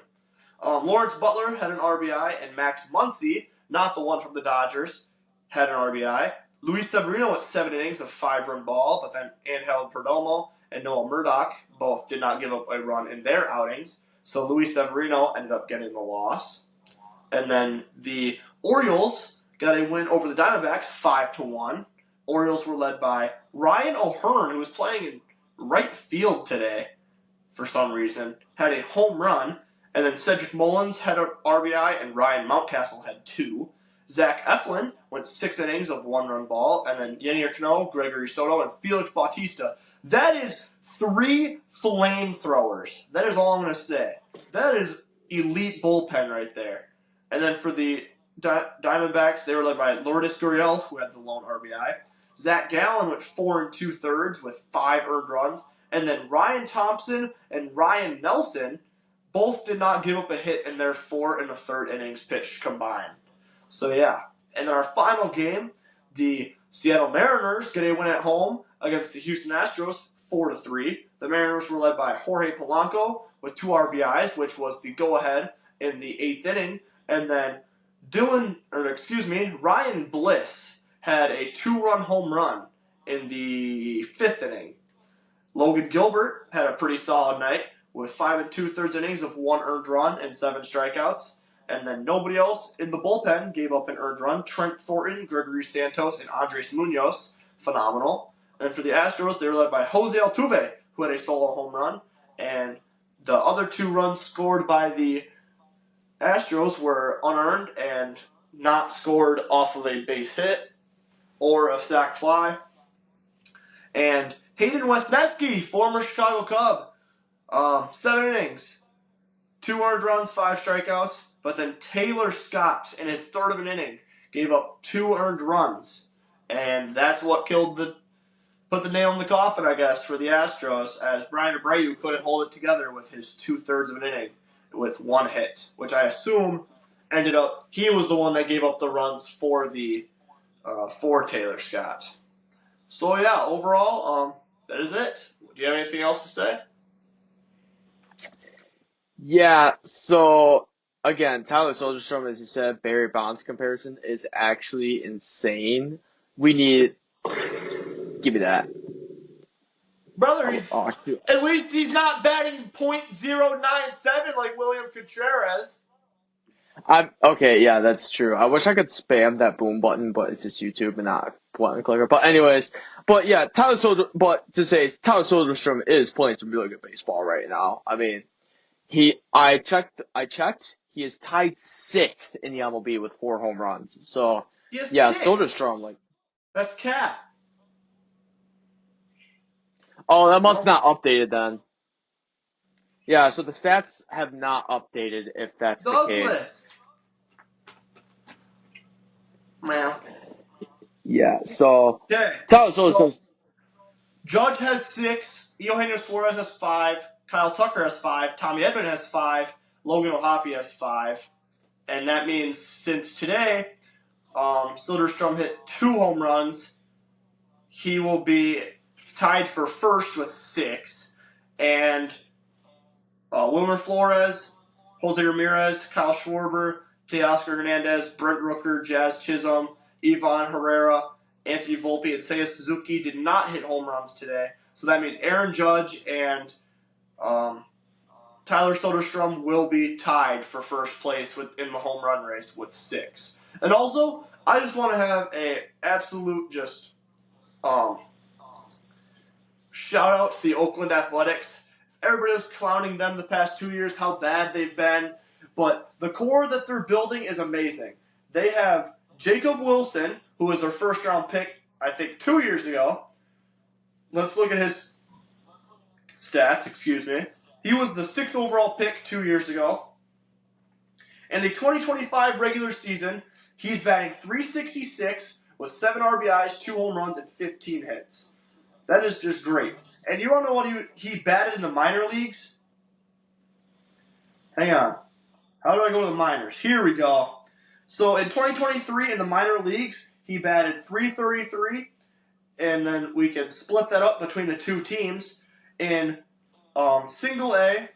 Speaker 2: Lawrence Butler had an RBI, and Max Muncy, not the one from the Dodgers, had an RBI. Luis Severino went 7 innings of 5-run ball, but then Angel Perdomo and Noah Murdoch both did not give up a run in their outings, so Luis Severino ended up getting the loss. And then the Orioles got a win over the Diamondbacks, 5-1. Orioles were led by Ryan O'Hearn, who was playing in right field today for some reason, had a home run. And then Cedric Mullins had an RBI, and Ryan Mountcastle had 2. Zach Eflin went 6 innings of 1-run ball, and then Yenier Cano, Gregory Soto, and Felix Bautista. That is 3 flamethrowers. That is all I'm going to say. That is elite bullpen right there. And then for the Diamondbacks, they were led by Lourdes Gurriel, who had the lone RBI. Zach Gallen went 4 2/3 with 5 earned runs. And then Ryan Thompson and Ryan Nelson both did not give up a hit in their 4 1/3 innings pitched combined. So yeah. And then our final game, the Seattle Mariners get a win at home against the Houston Astros, 4-3. The Mariners were led by Jorge Polanco with 2 RBIs, which was the go-ahead in the 8th inning. And then Ryan Bliss had a 2-run home run in the 5th inning. Logan Gilbert had a pretty solid night with 5 2/3 innings of 1 earned run and 7 strikeouts. And then nobody else in the bullpen gave up an earned run. Trent Thornton, Gregory Santos, and Andres Munoz, phenomenal. And for the Astros, they were led by Jose Altuve, who had a solo home run. And the other 2 runs scored by the Astros were unearned and not scored off of a base hit or a sac fly. And Hayden Wesneski, former Chicago Cub, 7 innings, 2 earned runs, 5 strikeouts. But then Taylor Scott, in his third of an inning, gave up 2 earned runs. And that's what put the nail in the coffin, I guess, for the Astros, as Brian Abreu couldn't hold it together with his 2/3 of an inning with 1 hit, which I assume ended up, he was the one that gave up the runs for for Taylor Scott. So yeah, overall, that is it. Do you have anything else to say?
Speaker 1: Yeah, so again, Tyler Soderstrom, as you said, Barry Bonds comparison is actually insane. We need, give me that.
Speaker 2: Brother,
Speaker 1: Oh, shoot.
Speaker 2: at least he's not batting .097 like William Contreras.
Speaker 1: Okay, yeah, that's true. I wish I could spam that boom button, but it's just YouTube and not button clicker. But anyways, but yeah, but to say Tyler Soderstrom is playing some really good baseball right now. I mean, I checked, he is tied 6th in the MLB with 4 home runs. So,
Speaker 2: He has
Speaker 1: yeah,
Speaker 2: 6.
Speaker 1: Soderstrom, like,
Speaker 2: That's cap.
Speaker 1: oh, that must
Speaker 2: No.
Speaker 1: not updated then. Yeah, so the stats have not updated if that's the case.
Speaker 2: Douglas. Man.
Speaker 1: Yeah, so
Speaker 2: Okay.
Speaker 1: Tyler
Speaker 2: So
Speaker 1: Soderstrom.
Speaker 2: Judge has 6. Eugenio Suarez has 5. Kyle Tucker has 5. Tommy Edman has 5. Logan O'Hoppe has 5. And that means since today, Soderstrom hit 2 home runs. He will be tied for first with 6. And Wilmer Flores, Jose Ramirez, Kyle Schwarber, Teoscar Hernandez, Brent Rooker, Jazz Chisholm, Ivan Herrera, Anthony Volpe, and Seiya Suzuki did not hit home runs today. So that means Aaron Judge and Tyler Soderstrom will be tied for first place in the home run race with 6. And also, I just want to have a absolute shout out to the Oakland Athletics. Everybody was clowning them the past 2 years, how bad they've been. But the core that they're building is amazing. They have Jacob Wilson, who was their first round pick, I think, 2 years ago. Let's look at his stats, excuse me. He was the 6th overall pick 2 years ago. In the 2025 regular season, he's batting .366 with 7 RBIs, 2 home runs, and 15 hits. That is just great. And you want to know what he batted in the minor leagues? Hang on. How do I go to the minors? Here we go. So in 2023 in the minor leagues, he batted .333, and then we can split that up between the 2 teams. In single A,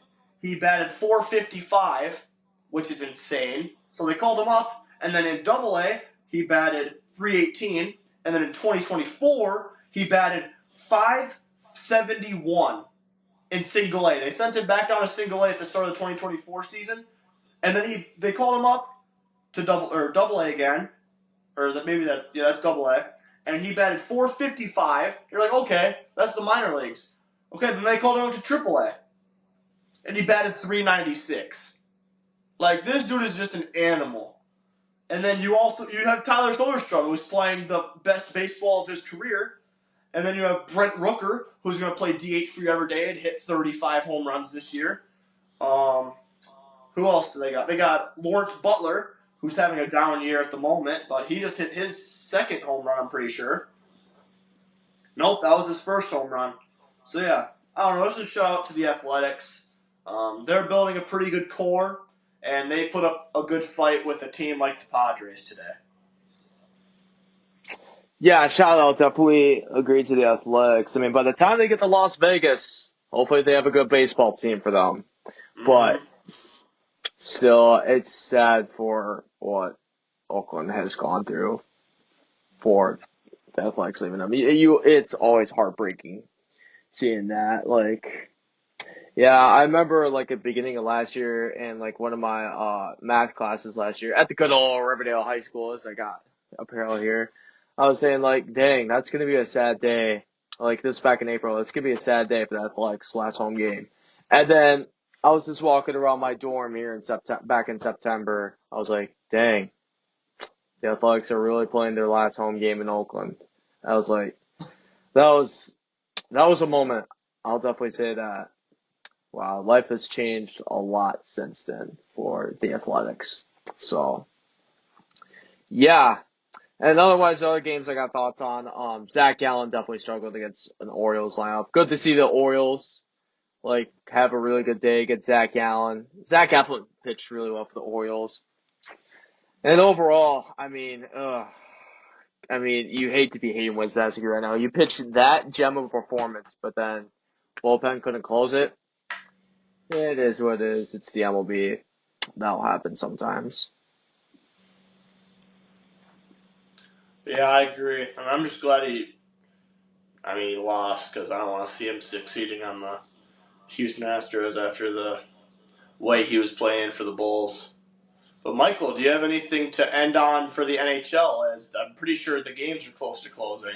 Speaker 2: he batted .455, which is insane. So they called him up. And then in double A, he batted .318. And then in 2024, he batted .571 in single A. They sent him back down to single A at the start of the 2024 season. And then they called him up to double A again. That's double A. And he batted .455. You're like, okay, that's the minor leagues. Okay, then they called him up to triple A. And he batted .396. Like, this dude is just an animal. And then you have Tyler Soderstrom, who's playing the best baseball of his career. And then you have Brent Rooker, who's going to play DH for you every day and hit 35 home runs this year. Who else do they got? They got Lawrence Butler, who's having a down year at the moment, but he just hit his 2nd home run, I'm pretty sure. Nope, that was his 1st home run. So yeah, I don't know. Let's just shout out to the Athletics. They're building a pretty good core, and they put up a good fight with a team like the Padres today.
Speaker 1: Yeah, shout out. Definitely agree to the Athletics. I mean, by the time they get to Las Vegas, hopefully they have a good baseball team for them. But still, it's sad for what Oakland has gone through for the Athletics leaving them. It's always heartbreaking seeing that. Like, yeah, I remember like at the beginning of last year and like one of my math classes last year at the good old Riverdale High School, as I got apparel here. I was saying like, dang, that's gonna be a sad day. Like this back in April, it's gonna be a sad day for the Athletics last home game. And then I was just walking around my dorm here in back in September. I was like, dang, the Athletics are really playing their last home game in Oakland. I was like, that was that was a moment. I'll definitely say that. Wow, life has changed a lot since then for the Athletics. So, yeah. And otherwise, the other games I got thoughts on. Zach Allen definitely struggled against an Orioles lineup. Good to see the Orioles have a really good day against Zach Allen. Zach Eflin pitched really well for the Orioles. And overall, you hate to be hating with Zazie right now. You pitched that gem of a performance, but then bullpen couldn't close it. It is what it is. It's the MLB. That'll happen sometimes.
Speaker 2: Yeah, I agree. And I'm just glad he lost because I don't want to see him succeeding on the Houston Astros after the way he was playing for the Bulls. But Michael, do you have anything to end on for the NHL? As I'm pretty sure the games are close to closing.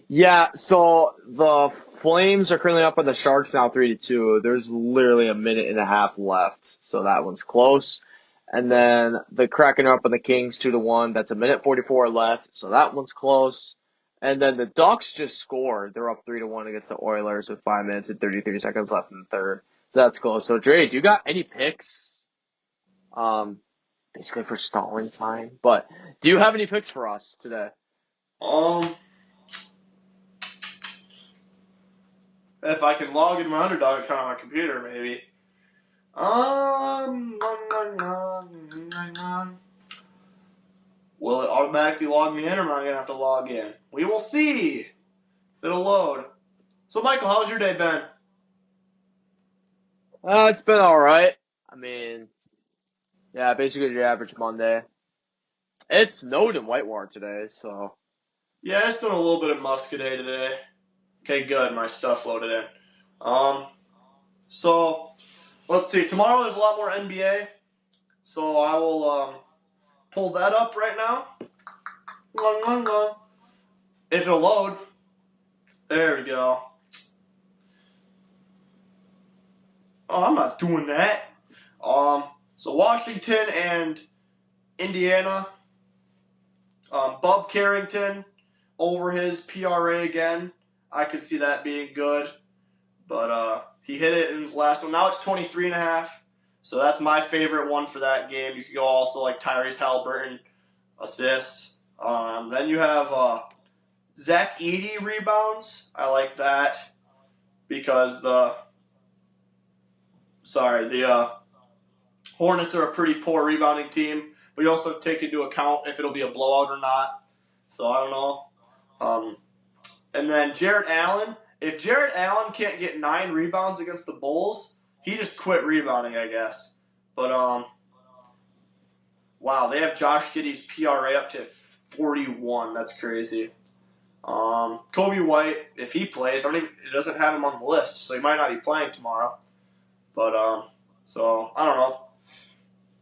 Speaker 1: Yeah, so the Flames are currently up on the Sharks now 3-2. There's literally a minute and a half left, so that one's close. And then the Kraken are up on the Kings 2-1. That's a minute 44 left, so that one's close. And then the Ducks just scored. They're up 3-1 against the Oilers with 5 minutes and 33 seconds left in the third. So that's close. So Dre, do you got any picks? Basically for stalling time. But do you have any picks for us today?
Speaker 2: If I can log in my underdog account on my computer, maybe. Will it automatically log me in, or am I gonna have to log in? We will see. If it'll load. So, Michael, how's your day been?
Speaker 1: It's been alright. Yeah, basically your average Monday. It snowed in Whitewater today, so.
Speaker 2: Yeah, it's doing a little bit of Muscadet today. Okay, good. My stuff's loaded in. So let's see. Tomorrow there's a lot more NBA, so I will pull that up right now. If it'll load. There we go. Oh, I'm not doing that. So Washington and Indiana. Bub Carrington over his PRA again. I could see that being good. But he hit it in his last one. Now it's 23.5. So that's my favorite one for that game. You could go also like Tyrese Halliburton assists. Then you have Zach Edey rebounds. I like that because the Hornets are a pretty poor rebounding team. But you also have to take into account if it'll be a blowout or not. So I don't know. And then Jarrett Allen. If Jarrett Allen can't get 9 rebounds against the Bulls, he just quit rebounding, I guess. But wow, they have Josh Giddey's PRA up to 41. That's crazy. Kobe White, if he plays, it doesn't have him on the list, so he might not be playing tomorrow. But so I don't know.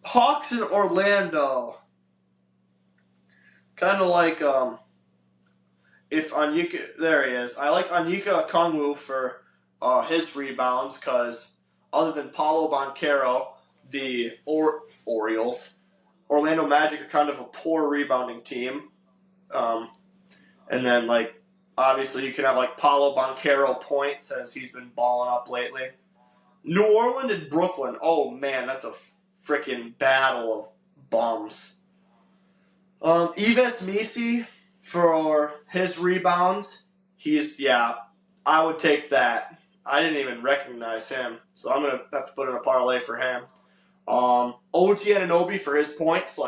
Speaker 2: Hawks in Orlando, kind of like if Onyeka, there he is. I like Onyeka Okongwu for his rebounds because other than Paulo Banchero, the Orioles, Orlando Magic are kind of a poor rebounding team. And then obviously you can have Paulo Banchero points as he's been balling up lately. New Orleans and Brooklyn. Oh man, that's a freaking battle of bums. Yves Misi for his rebounds. I would take that. I didn't even recognize him, so I'm gonna have to put in a parlay for him. OG Anunoby for his points.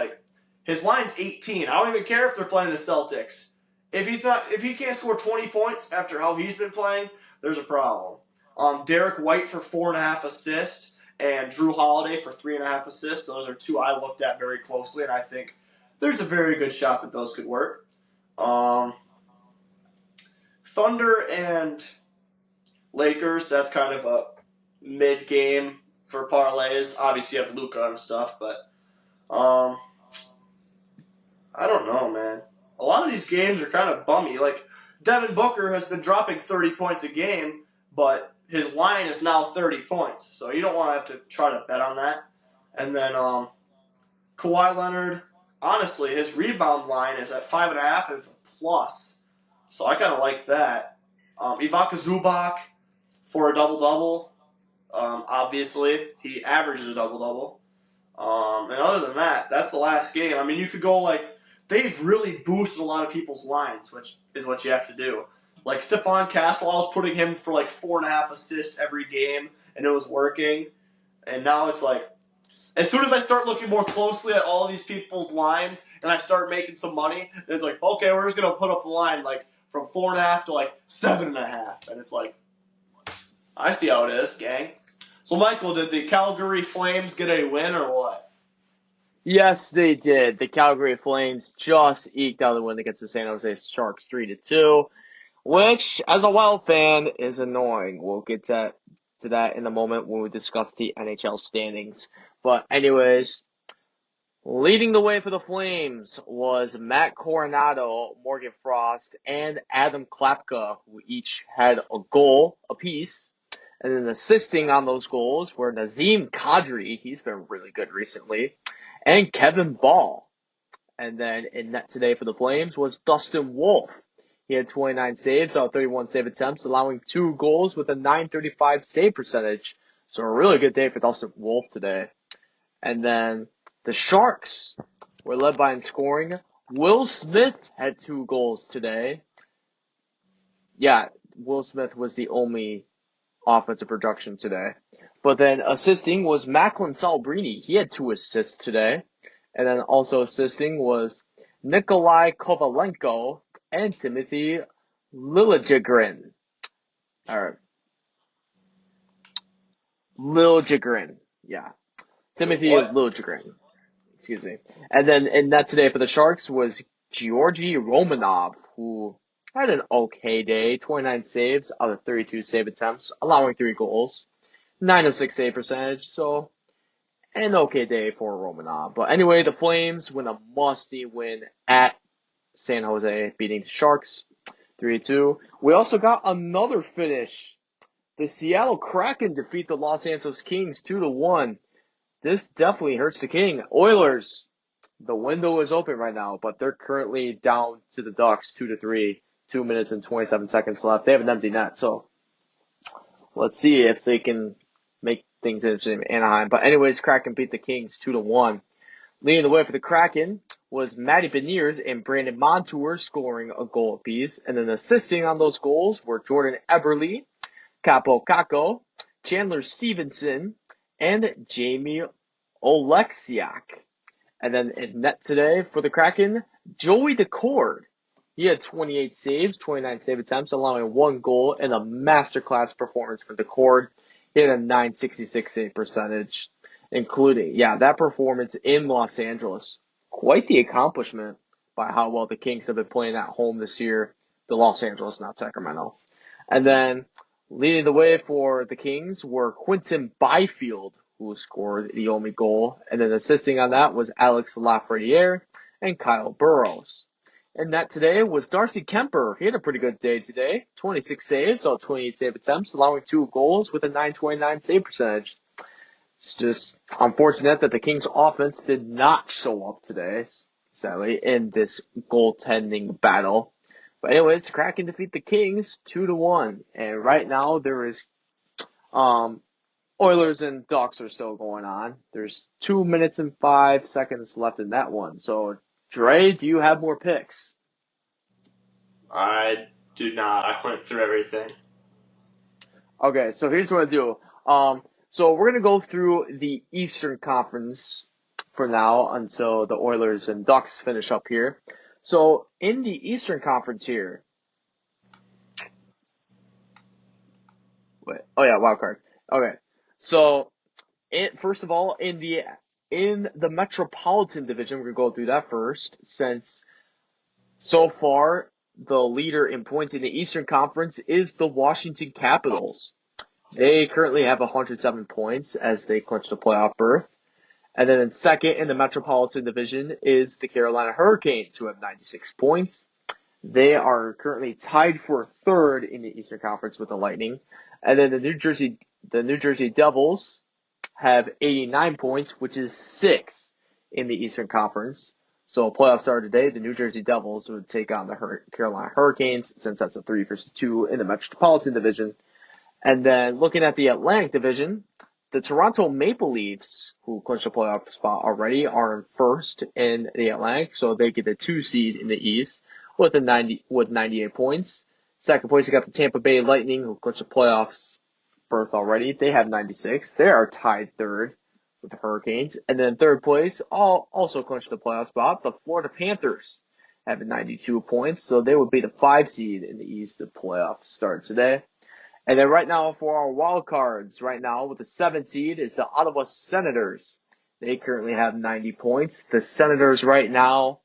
Speaker 2: His line's 18. I don't even care if they're playing the Celtics. If he can't score 20 points after how he's been playing, there's a problem. Derek White for 4.5 assists and Drew Holiday for 3.5 assists. Those are two I looked at very closely, and I think there's a very good shot that those could work. Thunder and Lakers, that's kind of a mid-game for parlays. Obviously, you have Luka and stuff, but I don't know, man. A lot of these games are kind of bummy. Devin Booker has been dropping 30 points a game, but his line is now 30 points, so you don't want to have to try to bet on that. And then Kawhi Leonard, honestly, his rebound line is at 5.5, and it's a plus. So I kind of like that. Ivica Zubac for a double-double. Obviously, he averages a double-double. And other than that, that's the last game. I mean, you could go they've really boosted a lot of people's lines, which is what you have to do. Like Stephon Castle, I was putting him for 4.5 assists every game, and it was working. And now it's as soon as I start looking more closely at all these people's lines and I start making some money, it's okay, we're just gonna put up the line from 4.5 to 7.5, and it's I see how it is, gang. So Michael, did the Calgary Flames get a win or what?
Speaker 1: Yes, they did. The Calgary Flames just eked out the win against the San Jose Sharks 3-2, which, as a Wild fan, is annoying. We'll get to that in a moment when we discuss the NHL standings. But anyways, leading the way for the Flames was Matt Coronado, Morgan Frost, and Adam Klapka, who each had a goal apiece. And then assisting on those goals were Nazem Kadri, he's been really good recently, and Kevin Ball. And then in net today for the Flames was Dustin Wolf. He had 29 saves out of 31 save attempts, allowing 2 goals with a .935 save percentage. So a really good day for Dustin Wolf today. And then the Sharks were led by in scoring. Will Smith had 2 goals today. Yeah, Will Smith was the only offensive production today. But then assisting was Macklin Salbrini. He had 2 assists today. And then also assisting was Nikolai Kovalenko and Timothy Liljegren. Or Liljegren. Yeah. Timothy
Speaker 2: What?
Speaker 1: Liljegren. Excuse me. And then in net today for the Sharks was Georgi Romanov, who had an okay day. 29 saves out of 32 save attempts, allowing 3 goals. .906 save percentage, so an okay day for Romanov. But anyway, the Flames win a musty win at San Jose, beating the Sharks 3-2. We also got another finish. The Seattle Kraken defeat the Los Angeles Kings 2-1. This definitely hurts the King. Oilers, the window is open right now, but they're currently down to the Ducks 2-3. 2 minutes and 27 seconds left. They have an empty net, so let's see if they can make things interesting in Anaheim. But anyways, Kraken beat the Kings 2-1. Leading the way for the Kraken was Matty Beniers and Brandon Montour scoring a goal apiece. And then assisting on those goals were Jordan Eberle, Capo Caco, Chandler Stevenson, and Jamie Oleksiak. And then in net today for the Kraken, Joey Decord. He had 28 saves, 29 save attempts, allowing 1 goal, and a masterclass performance for Decord. He had a .966 save percentage, including, that performance in Los Angeles. Quite the accomplishment by how well the Kings have been playing at home this year. The Los Angeles, not Sacramento. And then leading the way for the Kings were Quinton Byfield, who scored the only goal. And then assisting on that was Alex Lafreniere and Kyle Burrows. And that today was Darcy Kemper. He had a pretty good day today. 26 saves, all 28 save attempts, allowing 2 goals with a .929 save percentage. It's just unfortunate that the Kings offense did not show up today, sadly, in this goaltending battle. But anyways, the Kraken defeat the Kings 2-1. And right now there is Oilers and Ducks are still going on. There's 2 minutes and 5 seconds left in that one. So Dre, do you have more picks?
Speaker 2: I do not. I went through everything.
Speaker 1: Okay, so here's what I do. So we're gonna go through the Eastern Conference for now until the Oilers and Ducks finish up here. So in the Eastern Conference here, wild card. Okay, so first of all, in the Metropolitan Division, we're gonna go through that first, since so far the leader in points in the Eastern Conference is the Washington Capitals. They currently have 107 points as they clinch the playoff berth. And then in second in the Metropolitan Division is the Carolina Hurricanes, who have 96 points. They are currently tied for third in the Eastern Conference with the Lightning. And then the New Jersey Devils have 89 points, which is sixth in the Eastern Conference. So playoff start today, the New Jersey Devils would take on the Carolina Hurricanes, since that's a 3-2 in the Metropolitan Division. And then looking at the Atlantic Division, the Toronto Maple Leafs, who clinched a playoff spot already, are in first in the Atlantic, so they get the 2 seed in the East with 98 points. Second place, you got the Tampa Bay Lightning, who clinched a playoffs berth already. They have 96. They are tied third with the Hurricanes. And then third place, also clinched the playoff spot, the Florida Panthers have 92 points, so they would be the 5 seed in the East. The playoff starts today. And then right now for our wild cards, right now with the 7th seed is the Ottawa Senators. They currently have 90 points. The Senators right now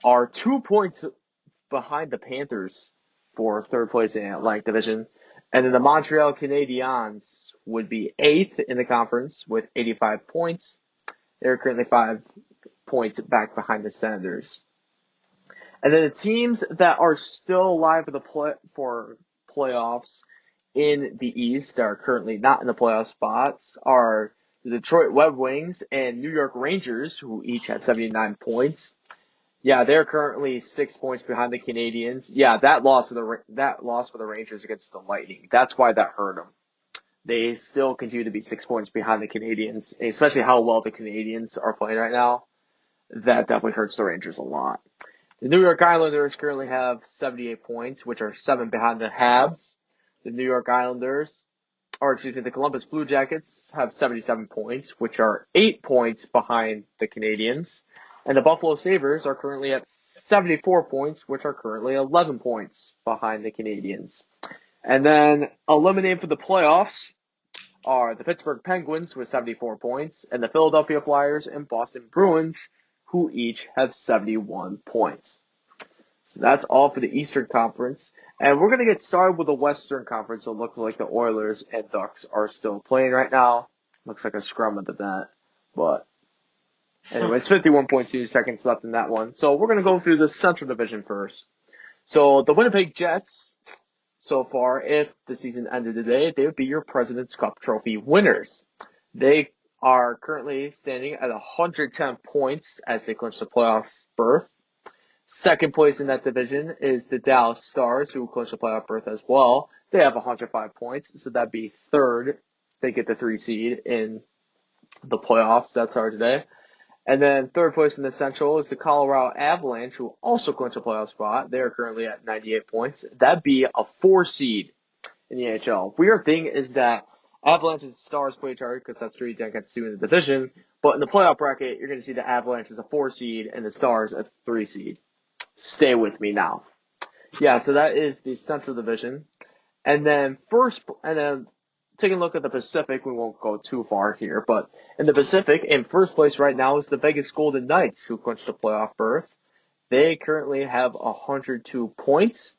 Speaker 1: are 2 points behind the Panthers for third place in the Atlantic Division. And then the Montreal Canadiens would be 8th in the conference with 85 points. They're currently 5 points back behind the Senators. And then the teams that are still alive for playoffs in the East that are currently not in the playoff spots are the Detroit Red Wings and New York Rangers, who each have 79 points. Yeah, they're currently 6 points behind the Canadiens. Yeah, that loss for the Rangers against the Lightning, that's why that hurt them. They still continue to be 6 points behind the Canadiens, especially how well the Canadiens are playing right now. That definitely hurts the Rangers a lot. The New York Islanders currently have 78 points, which are 7 behind the Habs. The Columbus Blue Jackets have 77 points, which are 8 points behind the Canadiens. And the Buffalo Sabres are currently at 74 points, which are currently 11 points behind the Canadiens. And then eliminated for the playoffs are the Pittsburgh Penguins with 74 points, and the Philadelphia Flyers and Boston Bruins, who each have 71 points. So that's all for the Eastern Conference. And we're going to get started with the Western Conference. So it looks like the Oilers and Ducks are still playing right now. Looks like a scrum at the net. But anyways, 51.2 seconds left in that one. So we're going to go through the Central Division first. So the Winnipeg Jets, so far, if the season ended today, they would be your President's Cup Trophy winners. They are currently standing at 110 points as they clinch the playoffs berth. Second place in that division is the Dallas Stars, who clinched the playoff berth as well. They have 105 points, so that'd be third. They get the 3 seed in the playoffs that started today. And then third place in the Central is the Colorado Avalanche, who also clinched a playoff spot. They are currently at 98 points. That'd be a 4 seed in the NHL. Weird thing is that Avalanche and Stars play each other because that's 3 against 2 in the division. But in the playoff bracket, you're going to see the Avalanche as a 4 seed and the Stars a 3 seed. Stay with me now. Yeah, so that is the Central Division. And then taking a look at the Pacific, we won't go too far here, but in the Pacific, in first place right now is the Vegas Golden Knights, who clinched the playoff berth. They currently have 102 points,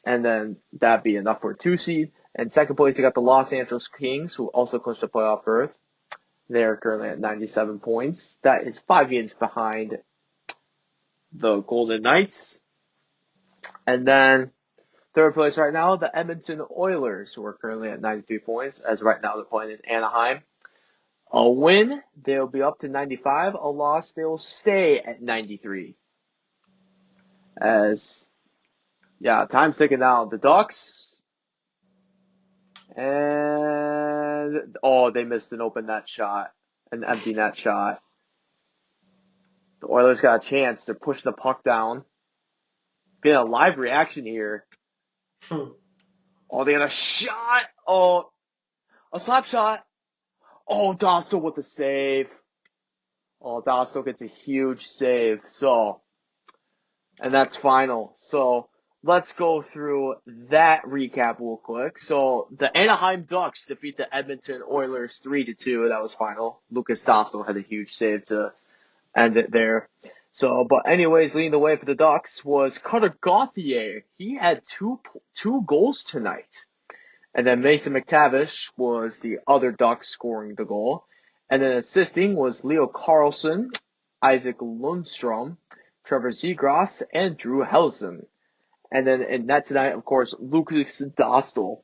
Speaker 1: and then that'd be enough for a 2 seed. And second place, you got the Los Angeles Kings, who also clinched the playoff berth. They're currently at 97 points. That is 5 games behind the Golden Knights. And then third place right now, the Edmonton Oilers, who are currently at 93 points, as right now they're playing in Anaheim. A win, they'll be up to 95. A loss, they will stay at 93. Time's ticking down. The Ducks, and they missed an open net shot, an empty net shot. The Oilers got a chance. They're pushing the puck down. Getting a live reaction here. They got a shot. A slap shot. Dostal with the save. Dostal gets a huge save. And that's final. So let's go through that recap real quick. So the Anaheim Ducks defeat the Edmonton Oilers 3-2. That was final. Lucas Dostal had a huge save to end it there. But anyways, leading the way for the Ducks was Cutter Gauthier. He had two goals tonight. And then Mason McTavish was the other Duck scoring the goal. And then assisting was Leo Carlson, Isaac Lundstrom, Trevor Zegras, and Drew Helson. And then in net tonight, of course, Lucas Dostal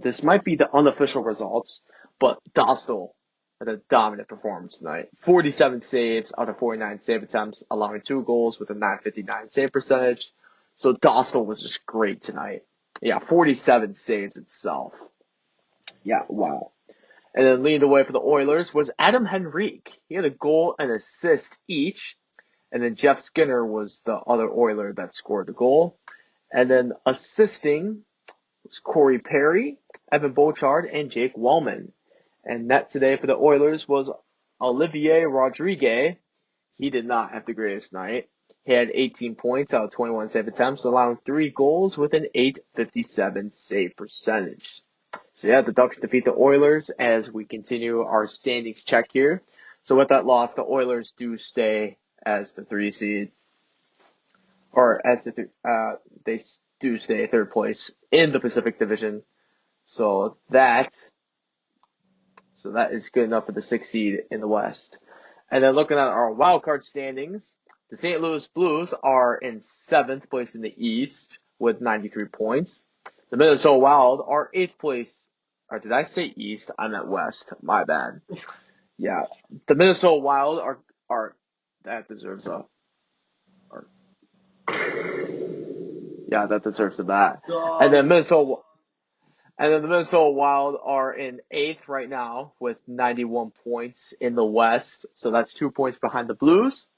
Speaker 1: This might be the unofficial results, but Dostal had a dominant performance tonight. 47 saves out of 49 save attempts, allowing 2 goals with a 959 save percentage. So Dostal was just great tonight. Yeah, 47 saves itself. Yeah, wow. And then leading the way for the Oilers was Adam Henrique. He had a goal and assist each. And then Jeff Skinner was the other Oiler that scored the goal. And then assisting was Corey Perry, Evan Bochard, and Jake Wallman. And net today for the Oilers was Olivier Rodriguez. He did not have the greatest night. He had 18 points out of 21 save attempts, allowing 3 goals with an 857 save percentage. So yeah, the Ducks defeat the Oilers as we continue our standings check here. So with that loss, the Oilers do stay as the 3 seed, or as they do stay 3rd place in the Pacific Division. So that is good enough for the 6th seed in the West. And then looking at our wildcard standings, the St. Louis Blues are in 7th place in the East with 93 points. The Minnesota Wild are 8th place. Or did I say East? I meant West. My bad. Yeah. The Minnesota Wild are that deserves a that deserves a bat. And then the Minnesota Wild are in 8th right now with 91 points in the West. So that's 2 points behind the Blues.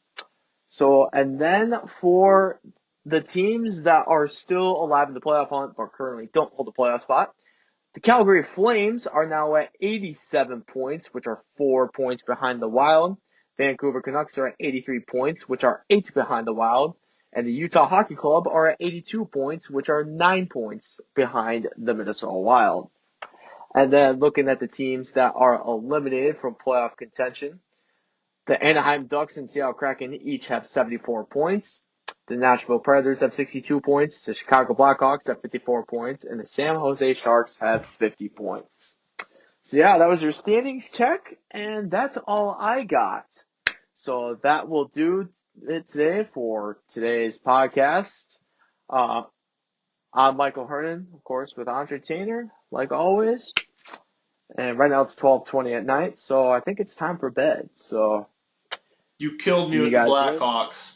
Speaker 1: So, and then for the teams that are still alive in the playoff hunt but currently don't hold the playoff spot, the Calgary Flames are now at 87 points, which are 4 points behind the Wild. Vancouver Canucks are at 83 points, which are 8 behind the Wild. And the Utah Hockey Club are at 82 points, which are 9 points behind the Minnesota Wild. And then looking at the teams that are eliminated from playoff contention, the Anaheim Ducks and Seattle Kraken each have 74 points. The Nashville Predators have 62 points. The Chicago Blackhawks have 54 points. And the San Jose Sharks have 50 points. So yeah, that was your standings check. And that's all I got. So that will do it today for today's podcast. I'm Michael Hernan, of course, with Andre Tainer, like always. And right now it's 12:20 at night, so I think it's time for bed. So
Speaker 2: You killed me
Speaker 1: see you
Speaker 2: with the
Speaker 1: guys later.
Speaker 2: Blackhawks.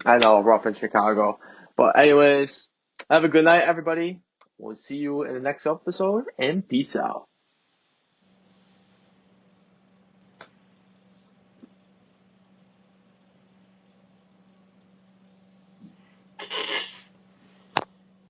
Speaker 1: I know, rough in Chicago. But anyways, have a good night, everybody. We'll see you in the next episode, and peace out.